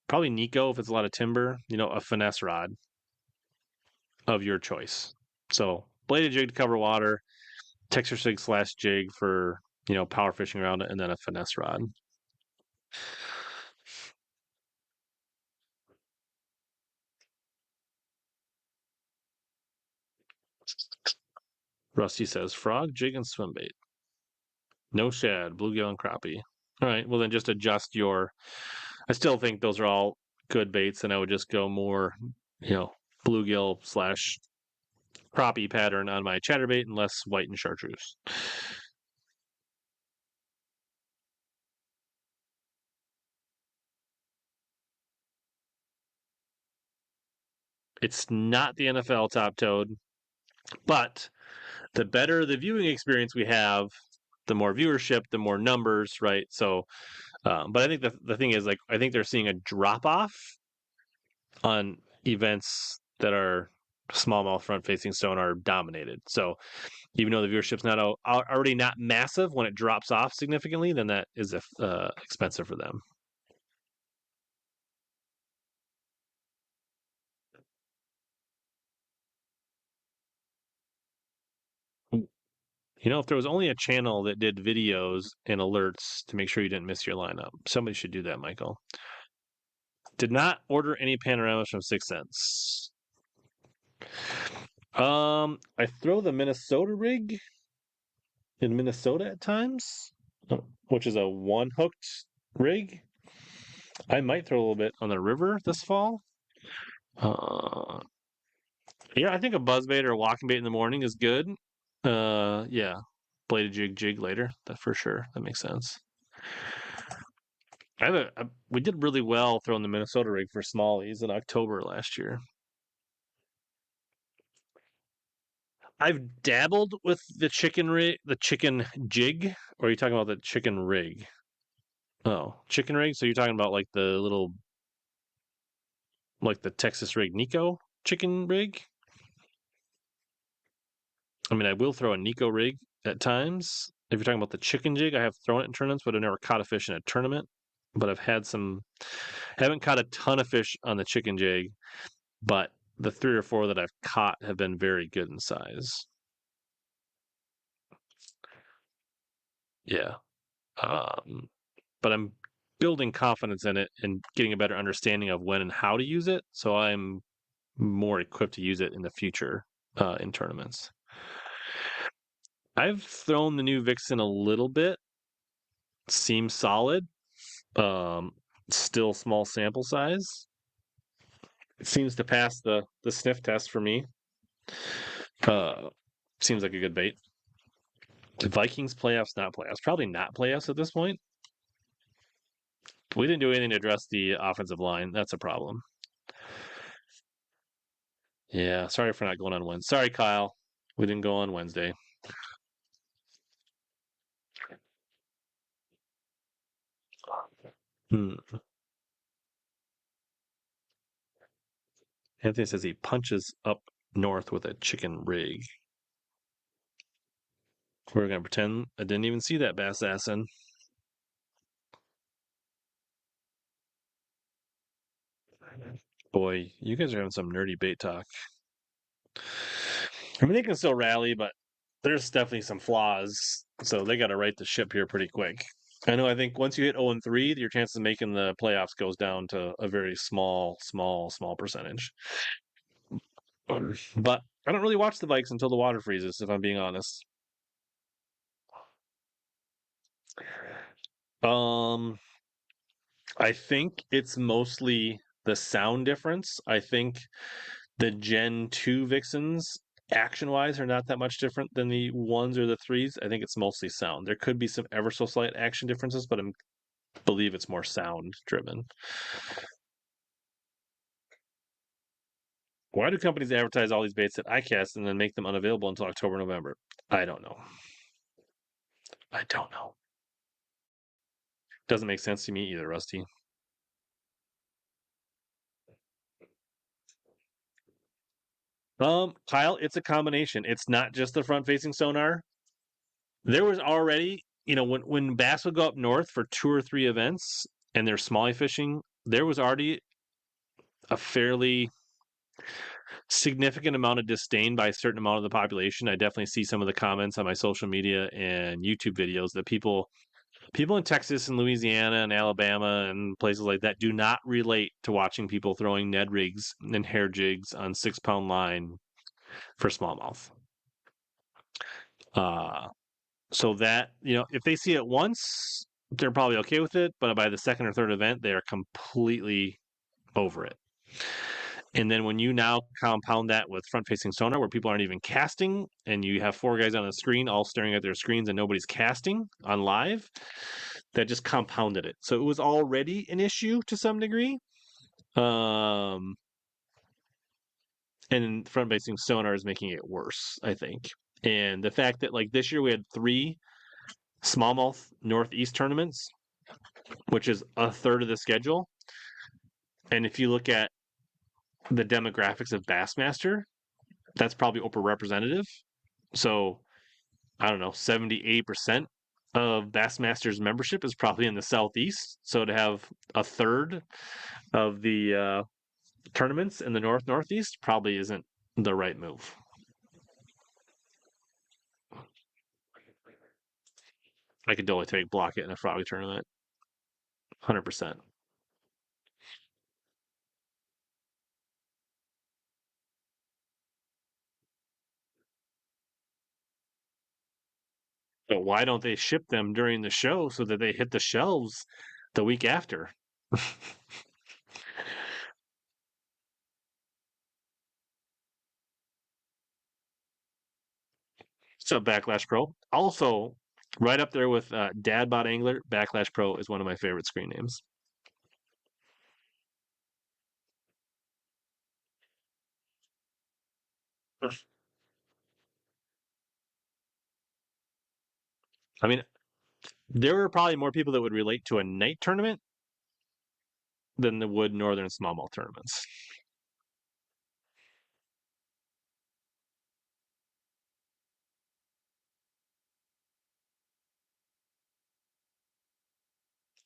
[SPEAKER 1] probably Nico if it's a lot of timber. A finesse rod of your choice. So bladed jig to cover water, Texas rig / jig for power fishing around it, and then a finesse rod. Rusty says frog, jig, and swim bait. No shad, bluegill, and crappie. All right, well then just adjust your. I still think those are all good baits, and I would just go more, bluegill / crappie pattern on my chatterbait and less white and chartreuse. It's not the NFL top toad, but the better the viewing experience we have, the more viewership, the more numbers, right? So, but I think the thing is, like, I think they're seeing a drop off on events that are smallmouth front facing sonar dominated. So even though the viewership's not already not massive, when it drops off significantly, then that is expensive for them. If there was only a channel that did videos and alerts to make sure you didn't miss your lineup, somebody should do that, Michael. Did not order any panoramas from 6 Cents. I throw the Minnesota rig in Minnesota at times, which is a one hooked rig. I might throw a little bit on the river this fall. Yeah, I think a buzzbait or a walking bait in the morning is good. Yeah, bladed jig later. That for sure. That makes sense. We did really well throwing the Minnesota rig for smallies in October last year. I've dabbled with the chicken jig, or are you talking about the chicken rig? Oh, chicken rig. So you're talking about like the little, like the Texas rig Nico chicken rig? I mean, I will throw a Nico rig at times. If you're talking about the chicken jig, I have thrown it in tournaments, but I've never caught a fish in a tournament. But I've had haven't caught a ton of fish on the chicken jig, but the 3 or 4 that I've caught have been very good in size. Yeah. But I'm building confidence in it and getting a better understanding of when and how to use it. So I'm more equipped to use it in the future in tournaments. I've thrown the new Vixen a little bit. Seems solid. Still small sample size. It seems to pass the sniff test for me. Seems like a good bait. The Vikings playoffs, not playoffs. Probably not playoffs at this point. We didn't do anything to address the offensive line. That's a problem. Yeah, sorry for not going on wins. Sorry, Kyle. We didn't go on Wednesday. Hmm. Anthony says he punches up north with a chicken rig. We're gonna pretend I didn't even see that bass assassin. Boy, you guys are having some nerdy bait talk. I mean, they can still rally, but there's definitely some flaws. So they got to right the ship here pretty quick. I know. I think once you hit 0-3, your chance of making the playoffs goes down to a very small percentage. But I don't really watch the Vikes until the water freezes, if I'm being honest. Um, I think it's mostly the sound difference. I think the Gen 2 Vixens, action wise, are not that much different than the ones or the threes. I think it's mostly sound. There could be some ever so slight action differences, but I believe it's more sound driven. Why do companies advertise all these baits at ICAST and then make them unavailable until October, November? I don't know. I don't know. Doesn't make sense to me either, Rusty. Kyle, it's a combination. It's not just the front facing sonar. There was already, when bass would go up north for 2 or 3 events and they're smallie fishing, there was already a fairly significant amount of disdain by a certain amount of the population. I definitely see some of the comments on my social media and YouTube videos that people in Texas and Louisiana and Alabama and places like that do not relate to watching people throwing Ned rigs and hair jigs on 6 pound line for smallmouth. Uh, so that, if they see it once, they're probably okay with it, but by the second or third event, they are completely over it. And then when you now compound that with front facing sonar where people aren't even casting and you have 4 guys on the screen all staring at their screens and nobody's casting on live, that just compounded it. So it was already an issue to some degree. And front facing sonar is making it worse, I think. And the fact that like this year we had 3 smallmouth Northeast tournaments, which is a third of the schedule. And if you look at the demographics of Bassmaster, that's probably overrepresentative. So I don't know, 70-80% of Bassmaster's membership is probably in the Southeast. So to have a third of the tournaments in the Northeast probably isn't the right move. I could totally take block it in a frog tournament. 100%. But why don't they ship them during the show so that they hit the shelves the week after? So Backlash Pro. Also, right up there with Dadbot Angler, Backlash Pro is one of my favorite screen names. I mean, there were probably more people that would relate to a night tournament than the would northern smallmouth tournaments.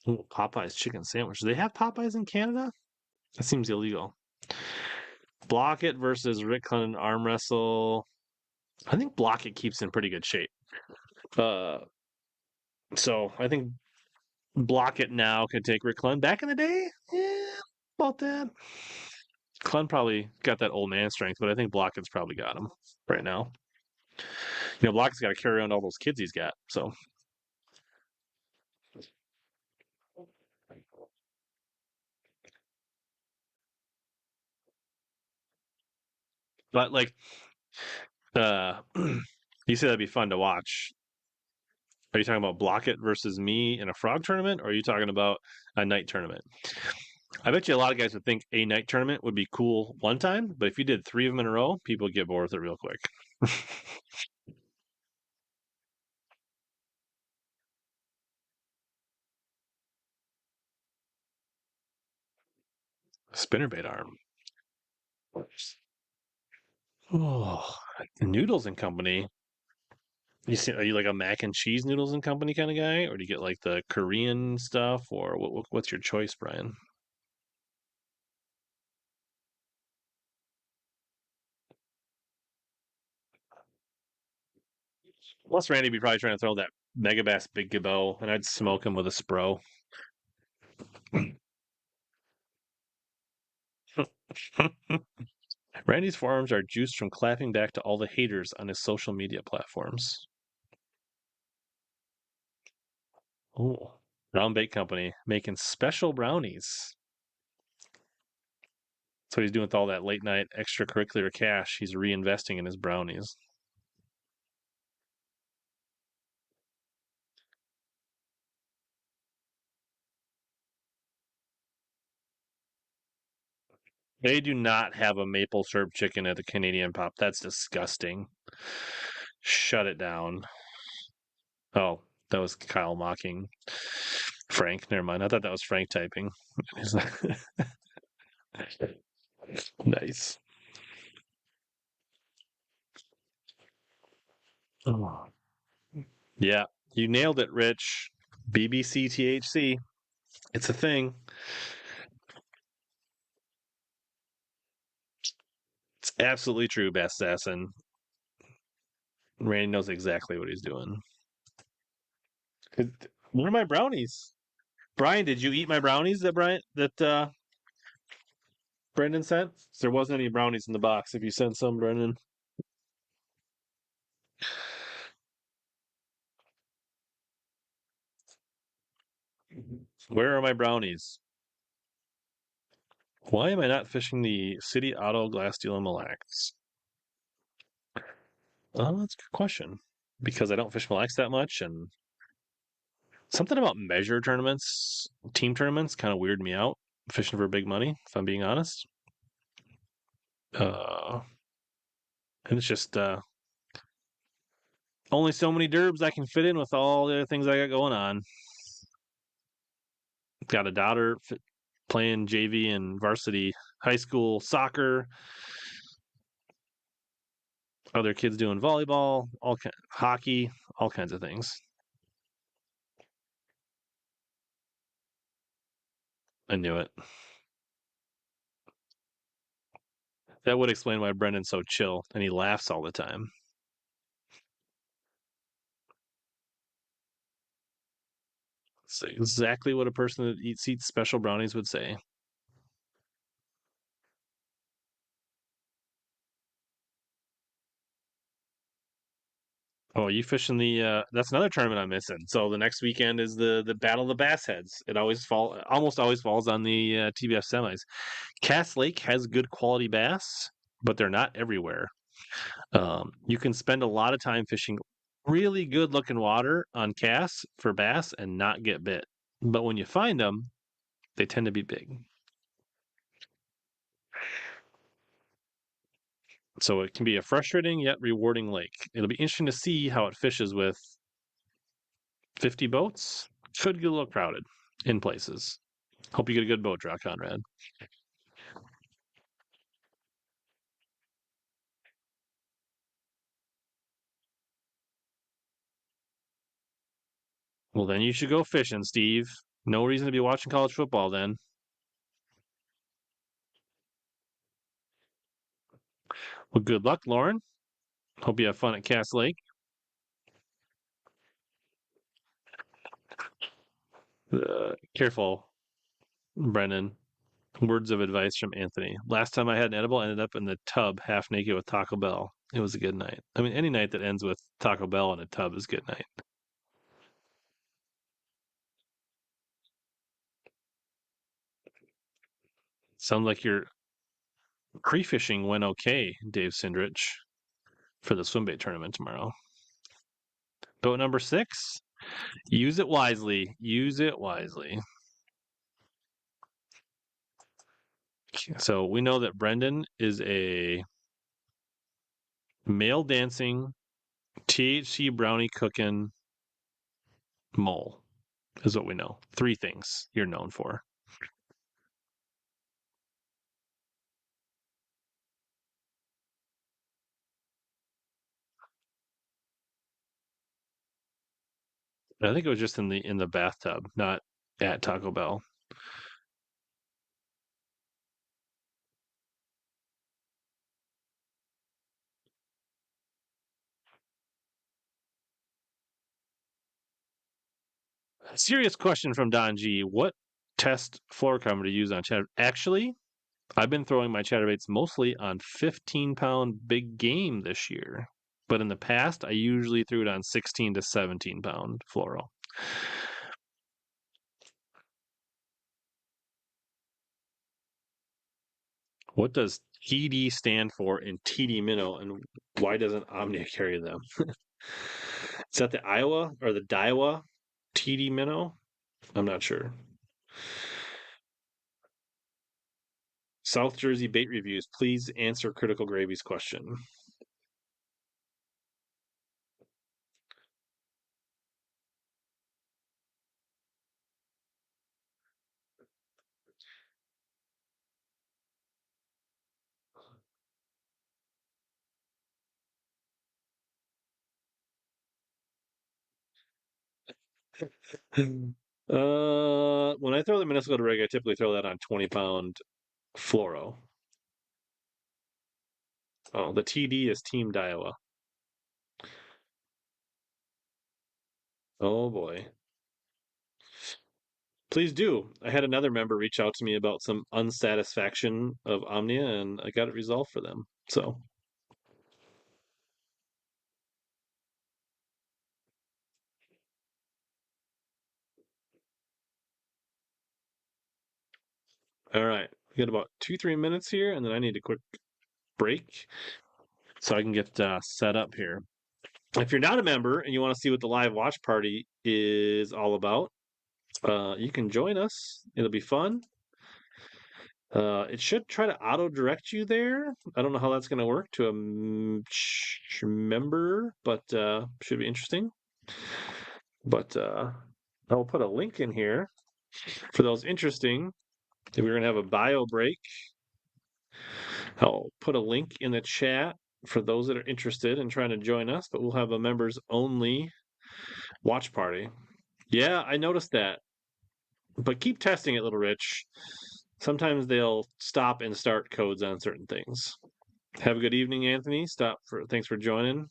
[SPEAKER 1] Ooh, Popeye's chicken sandwich. Do they have Popeyes in Canada? That seems illegal. Blockett versus Rick Clunn arm wrestle. I think Blockett keeps in pretty good shape. Uh, so I think Blockett now can take Rick Clunn. Back in the day, yeah, about that. Clunn probably got that old man strength, but I think Blockett's probably got him right now. Blockett's got to carry on all those kids he's got. So, but like, you said that'd be fun to watch. Are you talking about Blockett versus me in a frog tournament, or are you talking about a night tournament? I bet you a lot of guys would think a night tournament would be cool one time, but if you did three of them in a row, people would get bored with it real quick. Spinnerbait arm. Oh, Noodles and Company. Are you like a mac and cheese noodles and company kind of guy, or do you get like the Korean stuff, or what's your choice, Brian? Plus, Randy be probably trying to throw that Megabass Big Gabo, and I'd smoke him with a Spro. Randy's forearms are juiced from clapping back to all the haters on his social media platforms. Oh, Brown Bake Company making special brownies. That's what he's doing with all that late night extracurricular cash. He's reinvesting in his brownies. They do not have a maple syrup chicken at the Canadian Pop. That's disgusting. Shut it down. Oh, that was Kyle mocking Frank. Never mind. I thought that was Frank typing. Nice. Oh. Yeah, you nailed it, Rich. BBC THC. It's a thing. It's absolutely true, Best Assassin. Randy knows exactly what he's doing. Where are my brownies? Brian, did you eat my brownies that Brendan sent? There wasn't any brownies in the box. If you sent some, Brendan. Where are my brownies? Why am I not fishing the City Auto Glass Deal and Mille Lacs? Oh, that's a good question. Because I don't fish Mille Lacs that much, and something about measure tournaments, team tournaments, kind of weird me out. Fishing for big money, if I'm being honest. Uh, and it's just only so many derbs I can fit in with all the other things I got going on. Got a daughter playing JV and varsity high school soccer. Other kids doing volleyball, hockey, all kinds of things. I knew it. That would explain why Brendan's so chill and he laughs all the time. It's exactly what a person that eats special brownies would say. Oh, you fishing the that's another tournament I'm missing. So the next weekend is the Battle of the Bass Heads. It almost always falls on the TBF semis. Cass Lake has good quality bass, but they're not everywhere. You can spend a lot of time fishing really good looking water on Cass for bass and not get bit. But when you find them, they tend to be big. So it can be a frustrating yet rewarding lake. It'll be interesting to see how it fishes with 50 boats. Could get a little crowded in places. Hope you get a good boat draw, Conrad. Well, then you should go fishing, Steve. No reason to be watching college football then. Well, good luck, Lauren. Hope you have fun at Cass Lake. Careful, Brennan. Words of advice from Anthony. Last time I had an edible, I ended up in the tub half naked with Taco Bell. It was a good night. I mean, any night that ends with Taco Bell in a tub is a good night. Sounds like your pre-fishing went okay, Dave Sindrich, for the swimbait tournament tomorrow. Boat number 6. Use it wisely. Use it wisely. So we know that Brendan is a male dancing, THC brownie cooking mole, is what we know. Three things you're known for. I think it was just in the bathtub, not at Taco Bell. Serious question from Don G. What test fluorocarbon to use on chatter? Actually, I've been throwing my chatterbaits mostly on 15-pound big game this year. But in the past, I usually threw it on 16 to 17-pound fluoro. What does TD stand for in TD minnow, and why doesn't Omnia carry them? Is that the Iowa or the Daiwa TD minnow? I'm not sure. South Jersey bait reviews. Please answer Critical Gravy's question. When I throw the Minnesota rig, I typically throw that on 20-pound fluoro. Oh, the TD is Team Daiwa. Oh boy. Please do. I had another member reach out to me about some unsatisfaction of Omnia, and I got it resolved for them. So, all right. We got about 2, 3 minutes here, and then I need a quick break so I can get set up here. If you're not a member and you want to see what the live watch party is all about, you can join us. It'll be fun. It should try to auto direct you there. I don't know how that's going to work to a member, but should be interesting. But I'll put a link in here for those interesting. If we're going to have a bio break, I'll put a link in the chat for those that are interested in trying to join us. But we'll have a members only watch party. Yeah, I noticed that. But keep testing it, Little Rich. Sometimes they'll stop and start codes on certain things. Have a good evening, Anthony. Thanks for joining.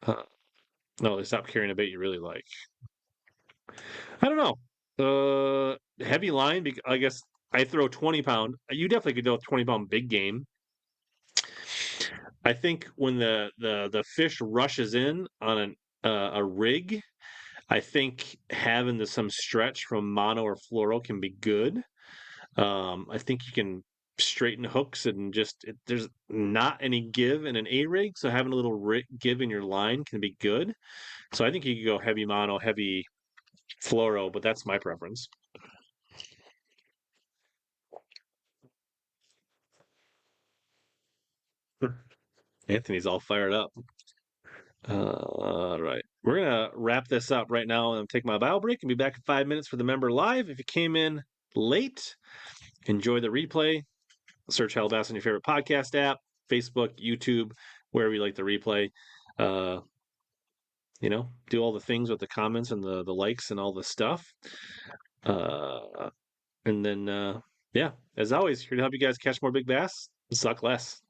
[SPEAKER 1] No, they stopped carrying a bait you really like. I don't know. Heavy line. I guess I throw 20-pound. You definitely could go 20-pound big game. I think when the fish rushes in on a rig, I think having some stretch from mono or fluoro can be good. I think you can straighten hooks and there's not any give in an A rig, so having a little give in your line can be good. So I think you could go heavy mono, heavy fluoro, but that's my preference. Anthony's all fired up. All right. We're going to wrap this up right now and take my bio break and be back in 5 minutes for the member live. If you came in late, enjoy the replay. Search HellaBass on your favorite podcast app, Facebook, YouTube, wherever you like the replay. Do all the things with the comments and the likes and all the stuff. And then, yeah, as always, here to help you guys catch more big bass and suck less.